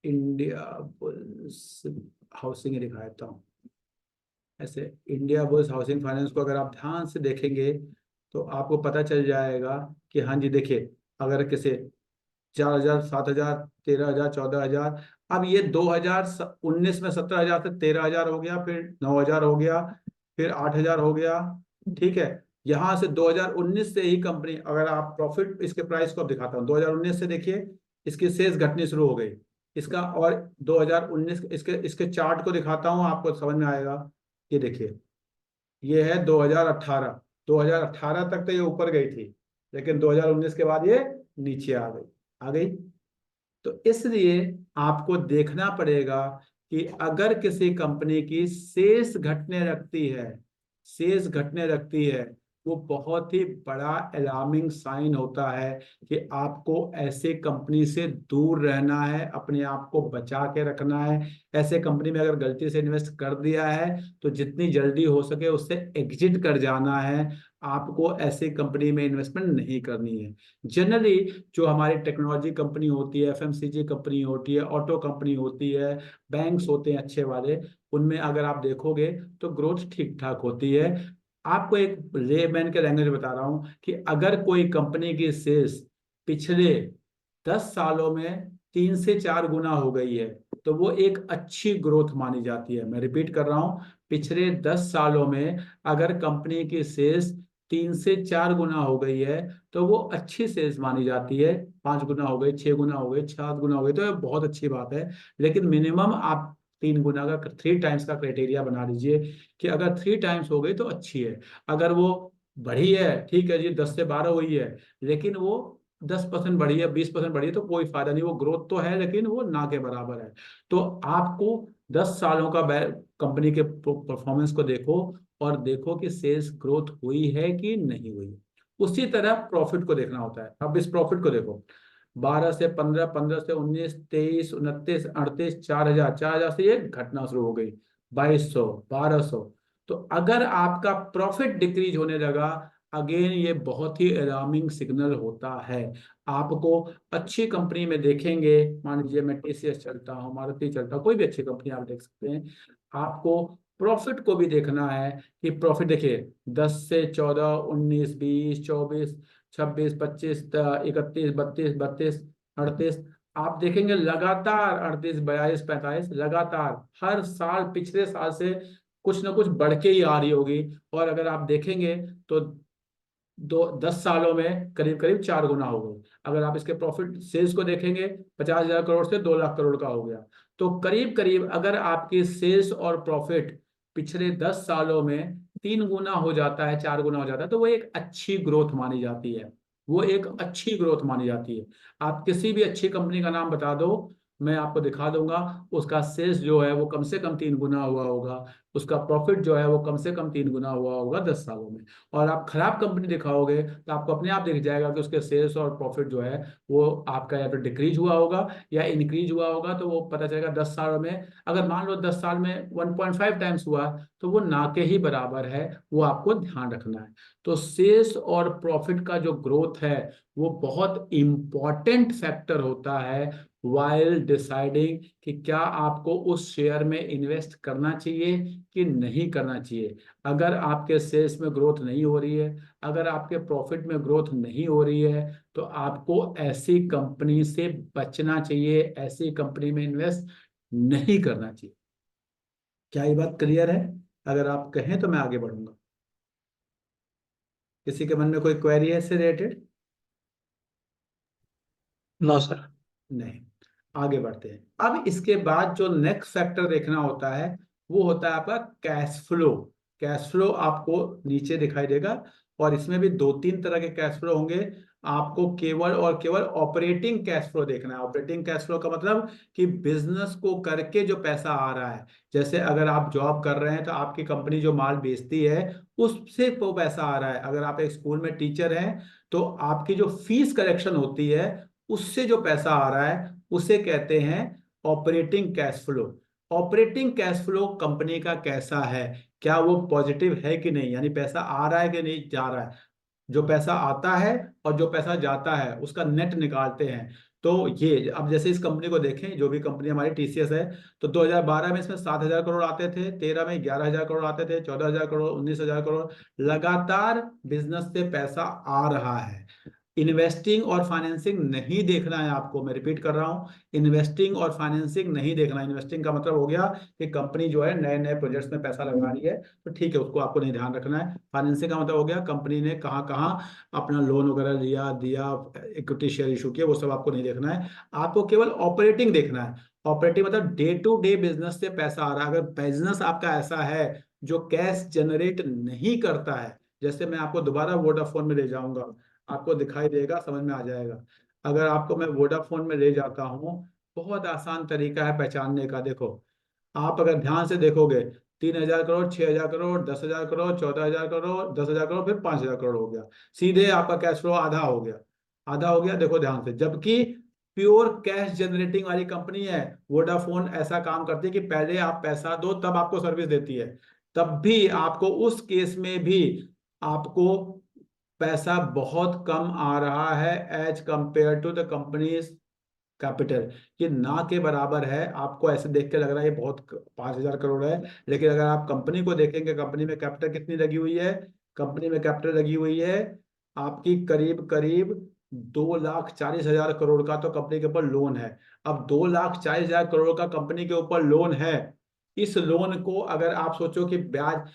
इंडिया बुल्स हाउसिंग दिखाता हूँ। ऐसे इंडिया बुल्स हाउसिंग फाइनेंस को अगर आप ध्यान से देखेंगे तो आपको पता चल जाएगा कि हाँ जी देखिए, अगर किसी 4,000, 7,000, 13,000, 14,000, अब ये 2019 में 17,000 से 13,000 हो गया, फिर 9,000 हो गया, फिर 8,000 हो गया। ठीक है, यहाँ से 2019 से ही कंपनी, अगर आप प्रॉफिट इसके प्राइस को अब दिखाता हूँ, 2019 से देखिए इसकी सेल्स घटनी शुरू हो गई। इसका और 2019 इसके इसके चार्ट को दिखाता हूँ, आपको समझ में आएगा। ये देखिए, ये है 2018। 2018 तक तो ये ऊपर गई थी, लेकिन 2019 के बाद ये नीचे आ गई। तो इसलिए आपको देखना पड़ेगा कि अगर किसी कंपनी की सेल्स घटने लगती है, वो बहुत ही बड़ा अलार्मिंग साइन होता है कि आपको ऐसे कंपनी से दूर रहना है, अपने आप को बचा के रखना है। ऐसे कंपनी में अगर गलती से इन्वेस्ट कर दिया है तो जितनी जल्दी हो सके उससे एग्जिट कर जाना है। आपको ऐसी कंपनी में इन्वेस्टमेंट नहीं करनी है। जनरली जो हमारी टेक्नोलॉजी कंपनी होती है, एफएमसीजी कंपनी होती है, ऑटो कंपनी होती है, बैंक्स होते हैं अच्छे वाले, उनमें अगर आप देखोगे तो ग्रोथ ठीक ठाक होती है। आपको एक लेमैन के लैंग्वेज बता रहा हूं कि अगर कोई कंपनी की सेल्स पिछले 10 सालों में 3 से 4 गुना हो गई है तो वो एक अच्छी ग्रोथ मानी जाती है। मैं रिपीट कर रहा हूं, पिछले 10 सालों में अगर कंपनी की सेल्स 3 से 4 गुना हो गई है तो वो अच्छी सेल्स मानी जाती है। 5 गुना हो गई, 6 गुना हो गई, 7 गुना हो गई, तो ये बहुत अच्छी बात है। लेकिन मिनिमम आप 3 गुना का, 3 टाइम्स का क्राइटेरिया बना लीजिए कि अगर 3 टाइम्स हो गई तो अच्छी है। अगर वो बढ़ी है, ठीक है जी, 10 से 12 हुई है, लेकिन वो 10% बढ़ी है, 20% बढ़ी है, तो कोई फायदा नहीं। वो ग्रोथ तो है लेकिन वो ना के बराबर है। तो आपको 10 सालों का कंपनी के परफॉर्मेंस को देखो और देखो कि सेल्स ग्रोथ हुई है कि नहीं हुई। उसी तरह प्रॉफिट को देखना होता है। अब इस प्रॉफिट को देखो, 12 से 15, 15 से 19, 23, 29, 38, 4,000, 4,000 से ये घटना शुरू हो गई, 2,200, 1,200। तो अगर आपका प्रॉफिट डिक्रीज होने लगा, अगेन ये बहुत ही अलार्मिंग सिग्नल होता है। आपको अच्छी कंपनी में देखेंगे, मान लीजिए मैं टीसीएस चलता हूँ, मारुति चलता हूँ, कोई भी अच्छी कंपनी आप देख सकते हैं। आपको प्रॉफिट को भी देखना है कि प्रॉफिट देखिए, 10 से 14, 19, 20, 24, 26, 25, 31, 32, 32, 38, आप देखेंगे लगातार 38, 42, 45 लगातार हर साल पिछले साल से कुछ ना कुछ बढ़ के ही आ रही होगी। और अगर आप देखेंगे तो 10 सालों में करीब करीब 4 गुना हो गई। अगर आप इसके प्रॉफिट सेल्स को देखेंगे, 50,000 करोड़ से 2 लाख करोड़ का हो गया। तो करीब करीब अगर आपकी सेल्स और प्रॉफिट पिछले 10 सालों में 3 गुना हो जाता है, 4 गुना हो जाता है, तो वो एक अच्छी ग्रोथ मानी जाती है। वो एक अच्छी ग्रोथ मानी जाती है। आप किसी भी अच्छी कंपनी का नाम बता दो, मैं आपको दिखा दूंगा, उसका सेल्स जो है वो कम से कम 3 गुना हुआ होगा, उसका प्रॉफिट जो है वो कम से कम 3 गुना हुआ होगा 10 सालों में। और आप खराब कंपनी दिखाओगे तो आपको अपने आप दिख जाएगा कि उसके सेल्स और प्रॉफिट जो है वो आपका या तो डिक्रीज हुआ होगा या इंक्रीज हुआ होगा। तो वो पता चलेगा 10 सालों में, अगर मान लो 10 साल में 1.5 टाइम्स हुआ तो वो ना के ही बराबर है, वो आपको ध्यान रखना है। तो सेल्स और प्रॉफिट का जो ग्रोथ है वो बहुत इंपॉर्टेंट फैक्टर होता है वाइल डिसाइडिंग कि क्या आपको उस शेयर में इन्वेस्ट करना चाहिए कि नहीं करना चाहिए। अगर आपके सेल्स में ग्रोथ नहीं हो रही है, अगर आपके प्रॉफिट में ग्रोथ नहीं हो रही है, तो आपको ऐसी कंपनी से बचना चाहिए, ऐसी कंपनी में इन्वेस्ट नहीं करना चाहिए। क्या ये बात क्लियर है? अगर आप कहें तो मैं आगे बढ़ूंगा। किसी के मन में कोई क्वेरी है इससे रिलेटेड? No sir. नहीं। आगे बढ़ते हैं। अब इसके बाद जो नेक्स्ट फैक्टर देखना होता है वो होता है आपका कैश फ्लो। कैश फ्लो आपको नीचे दिखाई देगा, और इसमें भी 2-3 तरह के कैश फ्लो होंगे। आपको केवल और केवल ऑपरेटिंग कैश फ्लो देखना है। ऑपरेटिंग कैश फ्लो का मतलब कि बिजनेस को करके जो पैसा आ रहा है। जैसे अगर आप जॉब कर रहे हैं तो आपकी कंपनी जो माल बेचती है उससे वो पैसा आ रहा है। अगर आप एक स्कूल में टीचर हैं तो आपकी जो फीस कलेक्शन होती है उससे जो पैसा आ रहा है उसे कहते हैं operating cash flow. Operating cash flow company का कैसा है, क्या वो पॉजिटिव है कि नहीं, यानी पैसा आ रहा है कि नहीं जा रहा है। जो पैसा आता है और जो पैसा जाता है उसका नेट निकालते हैं। तो ये अब जैसे इस कंपनी को देखें, जो भी कंपनी हमारी टीसीएस है, तो 2012 में इसमें 7,000 करोड़ आते थे, 13 में 11,000 करोड़ आते थे, 14,000 करोड़, 19,000 करोड़, लगातार बिजनेस से पैसा आ रहा है। इन्वेस्टिंग और फाइनेंसिंग नहीं देखना है आपको। मैं रिपीट कर रहा हूँ, इन्वेस्टिंग और फाइनेंसिंग नहीं देखना है। इन्वेस्टिंग का मतलब हो गया कि कंपनी जो है नए नए प्रोजेक्ट्स में पैसा लगा रही है, तो ठीक है, उसको आपको नहीं ध्यान रखना है। फाइनेंसिंग का मतलब हो गया कंपनी ने कहाँ कहाँ अपना लोन वगैरह लिया, दिया, इक्विटी शेयर इशू किया, वो सब आपको नहीं देखना है। आपको केवल ऑपरेटिंग देखना है। ऑपरेटिंग मतलब डे टू डे बिजनेस से पैसा आ रहा है। अगर बिजनेस आपका ऐसा है जो कैश जनरेट नहीं करता है, जैसे मैं आपको दोबारा वोडाफोन में ले जाऊंगा, आपको दिखाई देगा, समझ में आ जाएगा। अगर आपको मैं वोडाफोन में ले जाता हूँ, बहुत आसान तरीका है पहचानने का। देखो, आप अगर ध्यान से देखोगे, 3,000 करोड़, 6,000 करोड़, 10,000 करोड़, 14,000 करोड़, 10,000 करोड़, फिर 5,000 करोड़ हो गया। सीधे आपका कैश फ्लो आधा हो गया। आधा हो गया, देखो ध्यान से। जबकि प्योर कैश जनरेटिंग वाली कंपनी है वोडाफोन, ऐसा काम करती है कि पहले आप पैसा दो तब आपको सर्विस देती है। तब भी आपको उस केस में भी आपको पैसा बहुत कम आ रहा है as compare to the company's capital. ये ना के बराबर है। आपको ऐसे देख के लग रहा है ये बहुत 5,000 करोड़ है, लेकिन अगर आप कंपनी को देखेंगे, कंपनी में कैपिटल कितनी लगी हुई है? कंपनी में कैपिटल लगी हुई है आपकी करीब करीब 2,40,000 करोड़ का तो कंपनी के ऊपर लोन है। अब 2,40,000 करोड़ का कंपनी के ऊपर लोन है। इस लोन को अगर आप सोचो कि ब्याज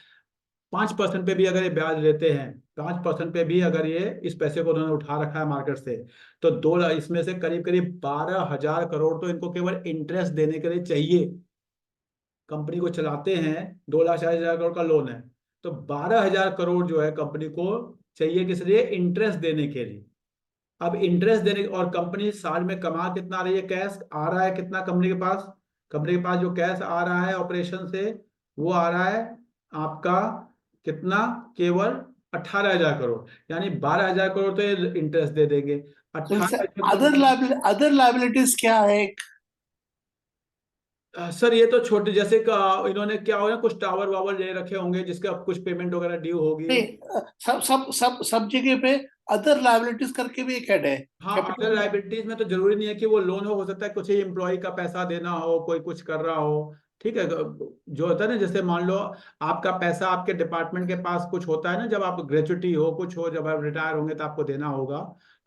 5% पे भी अगर ये ब्याज लेते हैं, 5% पे भी अगर ये इस पैसे को उन्होंने उठा रखा है मार्केट से, तो इसमें से करीब करीब 12,000 करोड़ तो इनको केवल इंटरेस्ट देने के लिए चाहिए। कंपनी को चलाते हैं, 2,40,000 करोड़ का लोन है, तो 12,000 करोड़ जो है कंपनी को चाहिए, किस लिए? इंटरेस्ट देने के लिए। अब इंटरेस्ट देने, और कंपनी साल में कमा कितना रही है? कैश आ रहा है कितना कंपनी के पास? कंपनी के पास जो कैश आ रहा है ऑपरेशन से, वो आ रहा है आपका कितना? केवल 18,000 करोड़। यानी 12,000 करोड़ तो ये इंटरेस्ट दे देंगे। अदर लाइबिलिटीज क्या है? सर ये तो छोटे, जैसे इन्होंने क्या होगा, कुछ टावर वावर ले रखे होंगे जिसके अब कुछ पेमेंट वगैरह ड्यू होगी। नहीं, सब जगह पे अदर लाइबिलिटीज करके भी एक हेड है। हाँ, अदर लाइबिलिटीज में तो जरूरी नहीं है कि वो लोन हो सकता है कुछ ही एम्प्लॉय का पैसा देना हो, कोई कुछ कर रहा हो, ठीक है। जो होता है ना, जैसे मान लो आपका पैसा आपके डिपार्टमेंट के पास कुछ होता है ना, जब आप ग्रेचुटी हो, कुछ हो, जब आप रिटायर होंगे तो आपको देना होगा,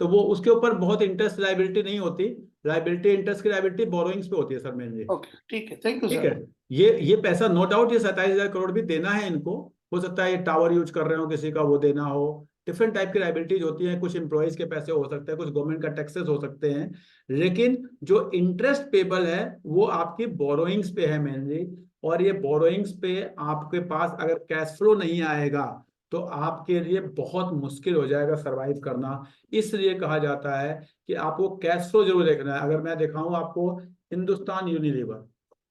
तो वो उसके ऊपर बहुत इंटरेस्ट लाइबिलिटी नहीं होती। लाइबिलिटी, इंटरेस्ट की लाइबिलिटी बोरोइंग्स पे होती है सर मेनली। ओके, ठीक है, थैंक यू ठीक सर। है। ये पैसा नो डाउट, ये 27,000 करोड़ भी देना है इनको। हो सकता है ये टावर यूज कर रहे हो किसी का, वो देना हो। डिफरेंट टाइप की लाइबिलिटीज होती हैं, कुछ एम्प्लॉयज के पैसे हो सकते हैं, कुछ गवर्नमेंट का टैक्सेस हो सकते हैं। लेकिन जो इंटरेस्ट पेबल है वो आपकी बोरोइंग्स पे है मेनली। और ये बोरोइंग्स पे आपके पास अगर कैश फ्लो नहीं आएगा तो आपके लिए बहुत मुश्किल हो जाएगा सरवाइव करना। इसलिए कहा जाता है कि आपको कैश फ्लो जरूर देखना है। अगर मैं दिखाऊं आपको हिंदुस्तान यूनिलीवर,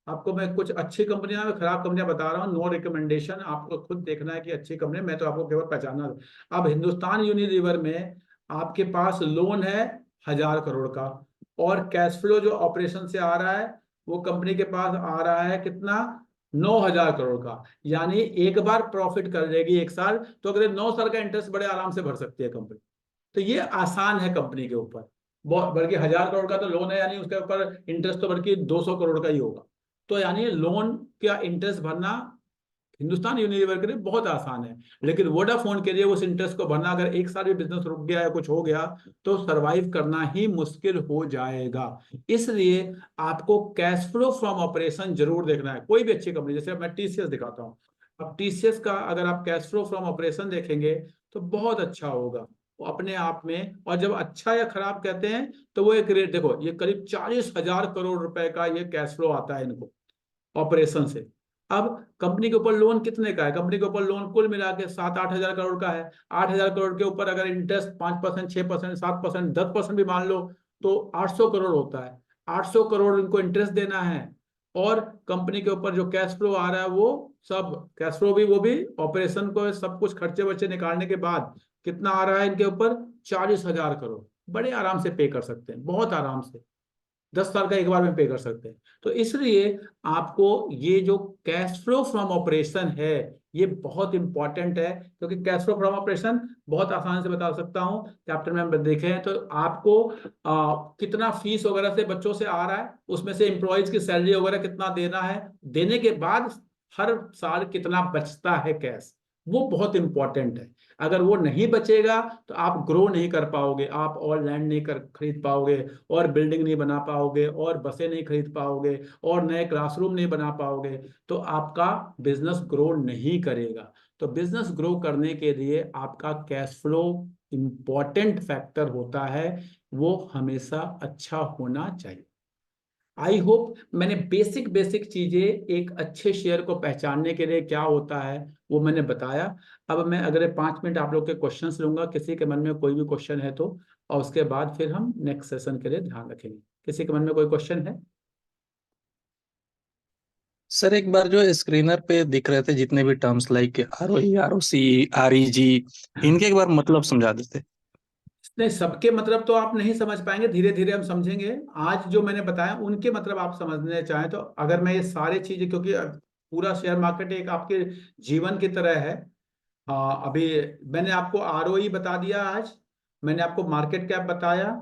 आपको मैं कुछ अच्छी कंपनियां, खराब कंपनियां बता रहा हूँ, नो रिकमेंडेशन, आपको खुद देखना है कि अच्छी कंपनी, मैं तो आपको केवल पहचाना। अब हिंदुस्तान यूनिलीवर में आपके पास लोन है 1,000 करोड़ का, और कैश फ्लो जो ऑपरेशन से आ रहा है वो कंपनी के पास आ रहा है कितना? 9,000 करोड़ का। यानी एक बार प्रॉफिट कर लेगी एक साल, तो अगले 9 साल का इंटरेस्ट बड़े आराम से भर सकती है कंपनी। तो ये आसान है कंपनी के ऊपर। बल्कि 1,000 करोड़ का तो लोन है, यानी उसके ऊपर इंटरेस्ट तो बल्कि 200 करोड़ का ही होगा। तो यानी लोन का इंटरेस्ट भरना हिंदुस्तान यूनिलीवर के लिए बहुत आसान है। लेकिन वोडाफोन के लिए उस इंटरेस्ट को भरना, अगर एक साल भी बिजनेस रुक गया या कुछ हो गया, तो सरवाइव करना ही मुश्किल हो जाएगा। इसलिए आपको कैश फ्लो फ्रॉम ऑपरेशन जरूर देखना है। कोई भी अच्छी कंपनी, जैसे मैं टीसीएस दिखाता हूँ, अब टीसीएस का अगर आप कैश फ्लो फ्रॉम ऑपरेशन देखेंगे तो बहुत अच्छा होगा वो अपने आप में। और जब अच्छा या खराब कहते हैं तो वो एक रेट देखो, ये करीब 40,000 करोड़ रुपए का ये कैश फ्लो आता है इनको ऑपरेशन से। अब कंपनी के ऊपर लोन कितने का है? कंपनी के ऊपर लोन कुल मिला के 7-8 हजार करोड़ का है। 8,000 करोड़ के ऊपर अगर इंटरेस्ट 5%, 6%, 7%, 10% भी मान लो तो 800 करोड़ होता है। 800 करोड़ इनको इंटरेस्ट देना है, और कंपनी के ऊपर जो कैश फ्लो आ रहा है वो सब कैश फ्लो भी, वो भी ऑपरेशन को सब कुछ खर्चे वर्चे निकालने के बाद कितना आ रहा है इनके ऊपर? 40,000 करोड़। बड़े आराम से पे कर सकते हैं, बहुत आराम से। 10 साल का एक बार में पे कर सकते हैं। तो इसलिए आपको ये जो कैश फ्लो फ्रॉम ऑपरेशन है ये बहुत इंपॉर्टेंट है, क्योंकि कैश फ्लो फ्रॉम ऑपरेशन बहुत आसान से बता सकता हूं। चैप्टर में हम देखें तो आपको कितना फीस वगैरह से बच्चों से आ रहा है, उसमें से एम्प्लॉयज की सैलरी वगैरह कितना देना है, देने के बाद हर साल कितना बचता है कैश, वो बहुत इंपॉर्टेंट है। अगर वो नहीं बचेगा तो आप ग्रो नहीं कर पाओगे, आप और लैंड नहीं खरीद पाओगे, और बिल्डिंग नहीं बना पाओगे, और बसें नहीं खरीद पाओगे, और नए क्लासरूम नहीं बना पाओगे, तो आपका बिजनेस ग्रो नहीं करेगा। तो बिजनेस ग्रो करने के लिए आपका कैश फ्लो इंपॉर्टेंट फैक्टर होता है, वो हमेशा अच्छा होना चाहिए। आई होप मैंने बेसिक बेसिक चीजें एक अच्छे शेयर को पहचानने के लिए क्या होता है वो मैंने बताया। अब मैं अगले 5 मिनट आप लोग के क्वेश्चंस लूंगा, किसी के मन में कोई भी क्वेश्चन है तो, और उसके बाद फिर हम नेक्स्ट सेशन के लिए ध्यान रखेंगे। किसी के मन में कोई क्वेश्चन है? सर एक बार जो स्क्रीनर पे दिख रहे थे जितने भी terms like ROE, ROC, REG, इनके एक बार मतलब समझा देते। नहीं, सबके मतलब तो आप नहीं समझ पाएंगे, धीरे धीरे हम समझेंगे। आज जो मैंने बताया उनके मतलब आप समझने चाहें तो, अगर मैं ये सारे चीजें, क्योंकि पूरा शेयर मार्केट एक आपके जीवन की तरह है। अभी मैंने आपको ROE बता दिया आज, मैंने आपको मार्केट कैप बताया,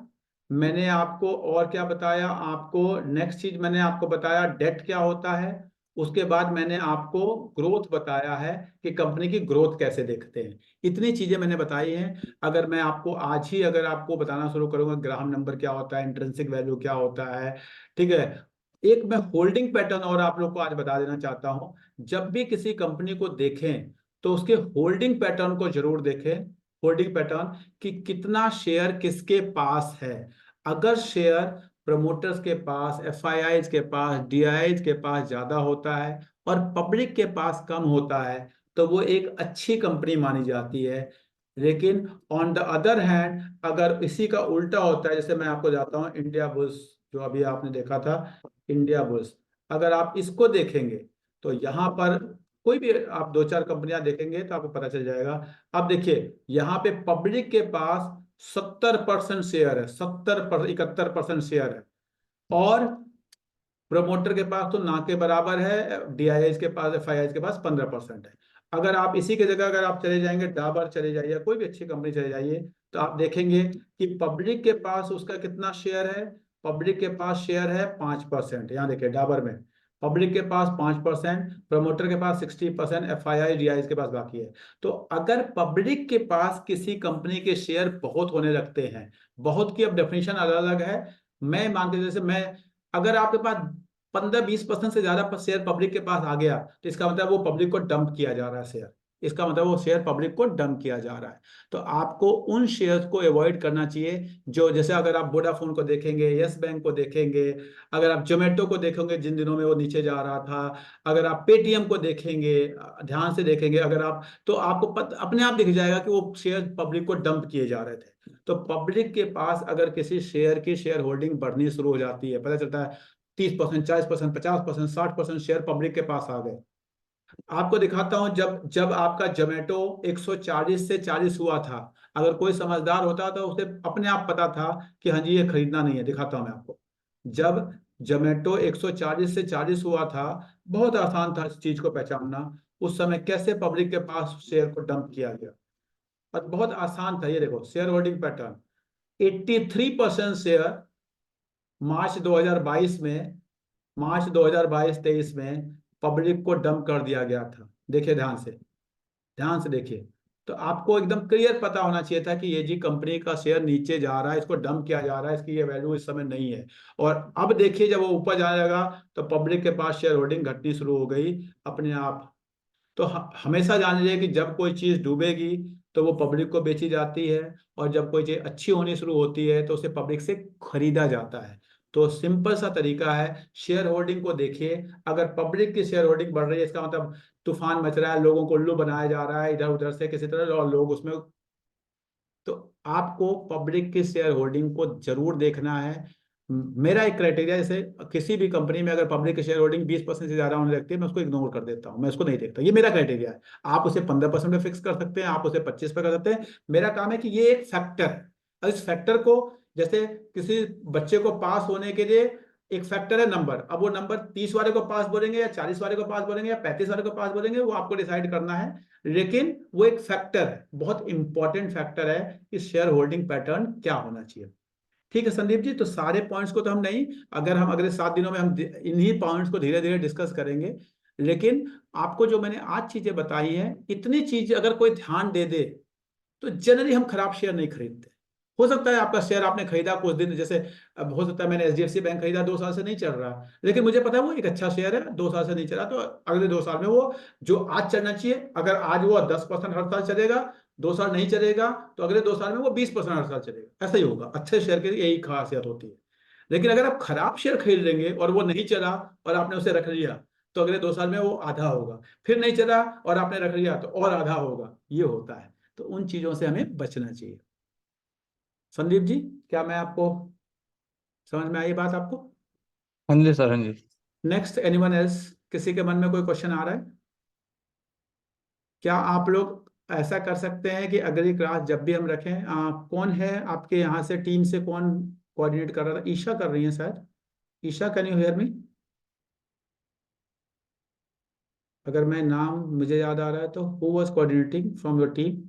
मैंने आपको और क्या बताया, आपको नेक्स्ट चीज मैंने आपको बताया डेट क्या होता है, उसके बाद मैंने आपको ग्रोथ बताया है कि कंपनी की ग्रोथ कैसे देखते हैं। इतनी चीजें मैंने बताई हैं। अगर मैं आपको आज ही अगर आपको बताना शुरू करूंगा ग्राहम नंबर क्या होता है, इंट्रिंसिक वैल्यू क्या होता है, ठीक है। एक मैं होल्डिंग पैटर्न और आप लोग को आज बता देना चाहता हूं। जब भी किसी कंपनी को देखें तो उसके होल्डिंग पैटर्न को जरूर देखें। होल्डिंग पैटर्न कि कितना शेयर किसके पास है। अगर शेयर प्रमोटर्स के पास, FIIs के पास, DIIs के पास ज्यादा होता है और पब्लिक के पास कम होता है तो वो एक अच्छी कंपनी मानी जाती है। लेकिन ऑन द अदर हैंड अगर इसी का उल्टा होता है, जैसे मैं आपको जाता हूँ इंडिया बुल्स, जो अभी आपने देखा था इंडिया बुल्स, अगर आप इसको देखेंगे तो यहाँ पर कोई भी आप 2-4 कंपनियां देखेंगे तो आपको पता चल जाएगा। अब देखिए यहाँ पे पब्लिक के पास 70% शेयर है, 71% शेयर है, और प्रमोटर के पास तो ना के बराबर है, DIIs के पास, FIIs के पास 15% है। अगर आप इसी की जगह अगर आप चले जाएंगे डाबर चले जाइए, कोई भी अच्छी कंपनी चले जाइए, तो आप देखेंगे कि पब्लिक के पास उसका कितना शेयर है। पब्लिक के पास शेयर है 5%, यहाँ देखिए डाबर में पब्लिक के पास 5%, प्रमोटर के पास 60%, FII DIIs के पास बाकी है। तो अगर पब्लिक के पास किसी कंपनी के शेयर बहुत होने लगते हैं, बहुत की अब डेफिनेशन अलग अलग है, मैं मान के जैसे मैं, अगर आपके पास 15-20% से ज्यादा शेयर पब्लिक के पास आ गया तो इसका मतलब वो पब्लिक को डंप किया जा रहा है शेयर, इसका मतलब वो शेयर पब्लिक को डंप किया जा रहा है। तो आपको उन शेयर्स को अवॉइड करना चाहिए जो, जैसे अगर आप वोडाफोन को देखेंगे, यस बैंक को देखेंगे, अगर आप जोमेटो को देखेंगे जिन दिनों में वो नीचे जा रहा था, अगर आप पेटीएम को देखेंगे, ध्यान से देखेंगे अगर आप, तो आपको अपने आप दिख जाएगा कि वो शेयर पब्लिक को डंप किए जा रहे थे। तो पब्लिक के पास अगर किसी शेयर की शेयर होल्डिंग बढ़नी शुरू हो जाती है, पता चलता है 30%, 40%, 50%, 60% शेयर पब्लिक के पास आ गए। आपको दिखाता हूं, जब जब आपका जोमेटो 140 से 40 हुआ था, अगर कोई समझदार होता तो उसे अपने आप पता था कि हाँ जी ये खरीदना नहीं है। दिखाता हूं मैं आपको, जब जोमेटो 140 से 40 हुआ था, बहुत आसान था इस चीज को पहचानना, उस समय कैसे पब्लिक के पास शेयर को डंप किया गया, और बहुत आसान था। ये देखो शेयर होल्डिंग पैटर्न, 83% शेयर मार्च 2022 में, मार्च 2022-23 में पब्लिक को डंप कर दिया गया था। देखिए ध्यान से, ध्यान से देखिए। तो आपको एकदम क्लियर पता होना चाहिए था कि ये जी कंपनी का शेयर नीचे जा रहा है, इसको डंप किया जा रहा है, इसकी ये वैल्यू इस समय नहीं है। और अब देखिए जब वो ऊपर जाने लगा तो पब्लिक के पास शेयर होल्डिंग घटनी शुरू हो गई अपने आप। तो हमेशा जान लीजिए कि जब कोई चीज डूबेगी तो वो पब्लिक को बेची जाती है, और जब कोई चीज अच्छी होनी शुरू होती है तो उसे पब्लिक से खरीदा जाता है। तो सिंपल सा तरीका है, शेयर होल्डिंग को देखिए। अगर पब्लिक की शेयर होल्डिंग बढ़ रही है इसका मतलब तूफान मच रहा है, लोगों को उल्लू बनाया जा रहा है इधर उधर से किसी तरह, और लोग उसमें, तो आपको पब्लिक की शेयर होल्डिंग को जरूर देखना है। मेरा एक क्राइटेरिया, जैसे किसी भी कंपनी में अगर पब्लिक की शेयर होल्डिंग 20% से ज्यादा होने लगती है मैं उसको इग्नोर कर देता हूं, मैं उसको नहीं देखता। ये मेरा क्राइटेरिया है। आप उसे 15% पे फिक्स कर सकते हैं, आप उसे 25 पे कर सकते हैं। मेरा काम है कि ये एक फैक्टर है, और इस फैक्टर को, जैसे किसी बच्चे को पास होने के लिए एक फैक्टर है नंबर, अब वो नंबर 30 वाले को पास बोलेंगे या 40 वाले को पास बोलेंगे या 35 वाले को पास बोलेंगे, वो आपको डिसाइड करना है। लेकिन वो एक फैक्टर है, बहुत इंपॉर्टेंट फैक्टर है कि शेयर होल्डिंग पैटर्न क्या होना चाहिए। ठीक है संदीप जी, तो सारे पॉइंट्स को तो हम नहीं, अगर हम अगले 7 दिनों में हम इन्हीं पॉइंट्स को धीरे धीरे डिस्कस करेंगे। लेकिन आपको जो मैंने आज चीजें बताई है, इतनी चीज अगर कोई ध्यान दे दे तो जनरली हम खराब शेयर नहीं खरीदते। हो सकता है आपका शेयर आपने खरीदा कुछ दिन, जैसे अब हो सकता है मैंने एचडीएफसी बैंक खरीदा, 2 साल से नहीं चल रहा, लेकिन मुझे पता है वो एक अच्छा शेयर है, 2 साल से नहीं चला, तो अगले 2 साल में वो जो आज चलना चाहिए, अगर आज वो 10% हर साल चलेगा, 2 साल नहीं चलेगा, तो अगले 2 साल में वो 20% हर साल चलेगा। ऐसा ही होगा, अच्छे शेयर की यही खासियत होती है। लेकिन अगर आप खराब शेयर खरीद लेंगे और वो नहीं चला और आपने उसे रख लिया, तो अगले 2 साल में वो आधा होगा, फिर नहीं चला और आपने रख लिया तो और आधा होगा, ये होता है। तो उन चीजों से हमें बचना चाहिए। संदीप जी, क्या मैं आपको समझ में आई बात आपको? हाँ जी सर, हाँ जी। Next, anyone else? किसी के मन में कोई क्वेश्चन आ रहा है? क्या आप लोग ऐसा कर सकते हैं कि अगली क्लास जब भी हम रखें, कौन है आपके यहाँ से टीम से, कौन कोऑर्डिनेट कर रहा था? ईशा कर रही है शायद। Isha, can you hear me? अगर मैं नाम मुझे याद आ रहा है तो who was coordinating from your team?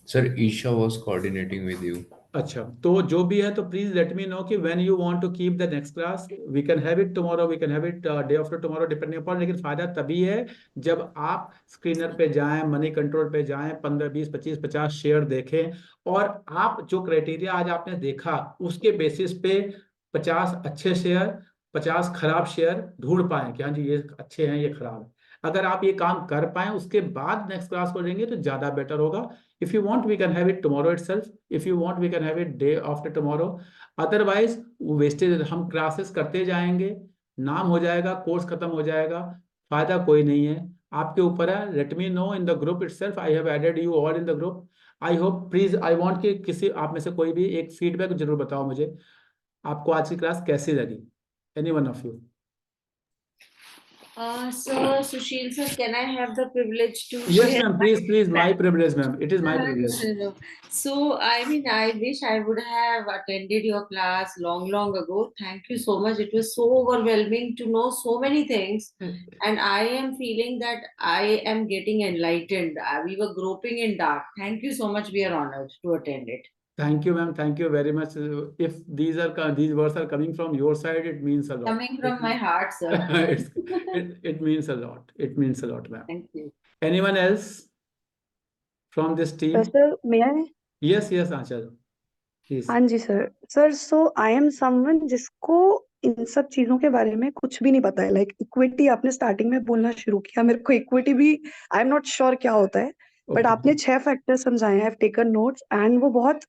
Sir, Isha was coordinating with you. अच्छा, तो जो भी है तो प्लीज लेट मी नो कि when you want to keep the next class, we can have it tomorrow, we can have it day after tomorrow, depending upon. लेकिन फायदा तभी है जब आप स्क्रीनर पे जाएं, मनी कंट्रोल पे जाएं, 15, 20, 25, 50 शेयर देखें, और आप जो क्राइटेरिया आज आपने देखा उसके बेसिस पे 50 अच्छे शेयर, 50 खराब शेयर ढूंढ पाए कि हाँ जी ये अच्छे हैं, ये खराब है। अगर आप ये काम कर पाए उसके बाद नेक्स्ट क्लास को लेंगे तो ज्यादा बेटर होगा। If you want, we can have it tomorrow itself. If you want, we can have it day after tomorrow. Otherwise, wastage हम क्लासेस करते जाएंगे, नाम हो जाएगा, कोर्स खत्म हो जाएगा, फायदा कोई नहीं है। आपके ऊपर है। Let me know in the group itself, I have added you all in the group. I hope, please I want कि किसी आप में से कोई भी एक फीडबैक जरूर बताओ मुझे, आपको आज की क्लास कैसी लगी? Any one of you? So Sushil sir, can I have the privilege to Yes, share? ma'am. Please, my privilege, ma'am. It is my privilege. No. So, I mean, I wish I would have attended your class long ago. Thank you so much. It was so overwhelming to know so many things. And I am feeling that I am getting enlightened. We were groping in dark. Thank you so much. We are honored to attend it. Thank you, ma'am. Thank you very much. If these words are coming from your side, it means a lot. Coming from my heart, sir. it means a lot. It means a lot, ma'am. Thank you. Anyone else from this team? Sir, may I? Yes, Aanchal. Please. हाँ जी sir. Sir, so I am someone जिसको इन सब चीजों के बारे में कुछ भी नहीं पता है। लाइक इक्विटी आपने स्टार्टिंग में बोलना शुरू किया, मेरे को इक्विटी भी आई एम नॉट श्योर क्या होता है, बट Okay. आपने 6 फैक्टर समझाए हैं, टेकन नोट्स, एंड वो बहुत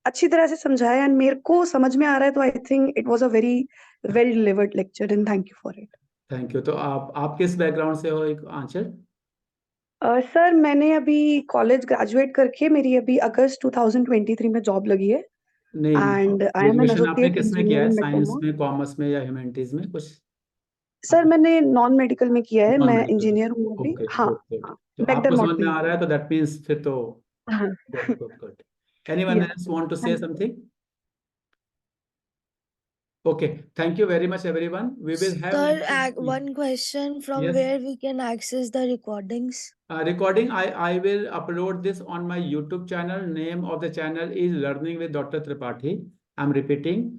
अच्छी तरह से समझाया एंड मेरे को समझ में आ रहा है। तो I think it was a very well delivered lecture and thank you for it. Thank you. तो आप किस बैकग्राउंड से हो, एक आंचल? सर, मैंने अभी कॉलेज ग्रेजुएट करके मेरी अभी अगस्त 2023 में जॉब लगी है नहीं, and I am an graduation आपने एसोसिएट किस में किया इंजीनियर है? इन साइंस मेट्रोमोट। में, कॉमर्स में, या ह्यूमैनिटीज में कुछ? सर, मैंने नॉन मेडिकल में किया है, नॉन मैं मेडिकल। इंजीनियर हूँ अभी। ओके, हाँ, गुड। हाँ, तो बैकडर आपको समझ मॉट में में। आ रहा है तो दैट मीन्स फिर तो हाँ, good. Anyone else want to say something? Okay, thank you very much, everyone. We will have Sir, one question, from Yes. where we can access the recordings? Recording. I will upload this on my YouTube channel. Name of the channel is Learning with Dr. Tripathi. I'm repeating.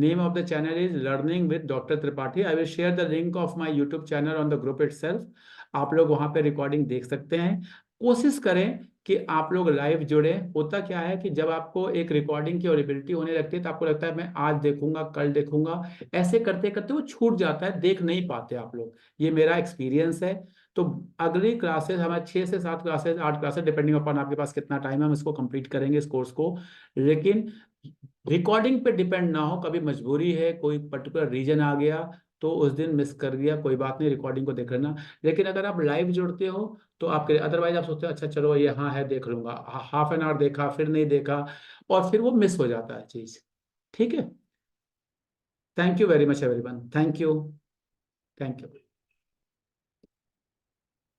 Name of the channel is Learning with Dr. Tripathi. I will share the link of my YouTube channel on the group itself. आप लोग वहाँ पे recording देख सकते हैं। कोशिश करें कि आप लोग लाइव जुड़े। होता क्या है कि जब आपको एक रिकॉर्डिंग की एबिलिटी होने लगती है तो आपको लगता है मैं आज देखूंगा, कल देखूंगा, ऐसे करते करते वो छूट जाता है, देख नहीं पाते आप लोग। ये मेरा एक्सपीरियंस है। तो अगली क्लासेस हमारे 6 से 7 क्लासेस, 8 क्लासेस, डिपेंडिंग अपॉन आपके पास कितना टाइम है, हम इसको कंप्लीट करेंगे इस कोर्स को। लेकिन रिकॉर्डिंग पे डिपेंड ना हो। कभी मजबूरी है, कोई पर्टिकुलर रीजन आ गया तो उस दिन मिस कर गया, कोई बात नहीं, रिकॉर्डिंग को देख लेना। लेकिन अगर आप लाइव जुड़ते हो तो आपके, अदरवाइज आप सोचते हो अच्छा चलो ये हाँ है देख लूंगा, हाफ एन आवर देखा फिर नहीं देखा, और फिर वो मिस हो जाता है चीज। ठीक है। Thank you very much everyone. Thank you.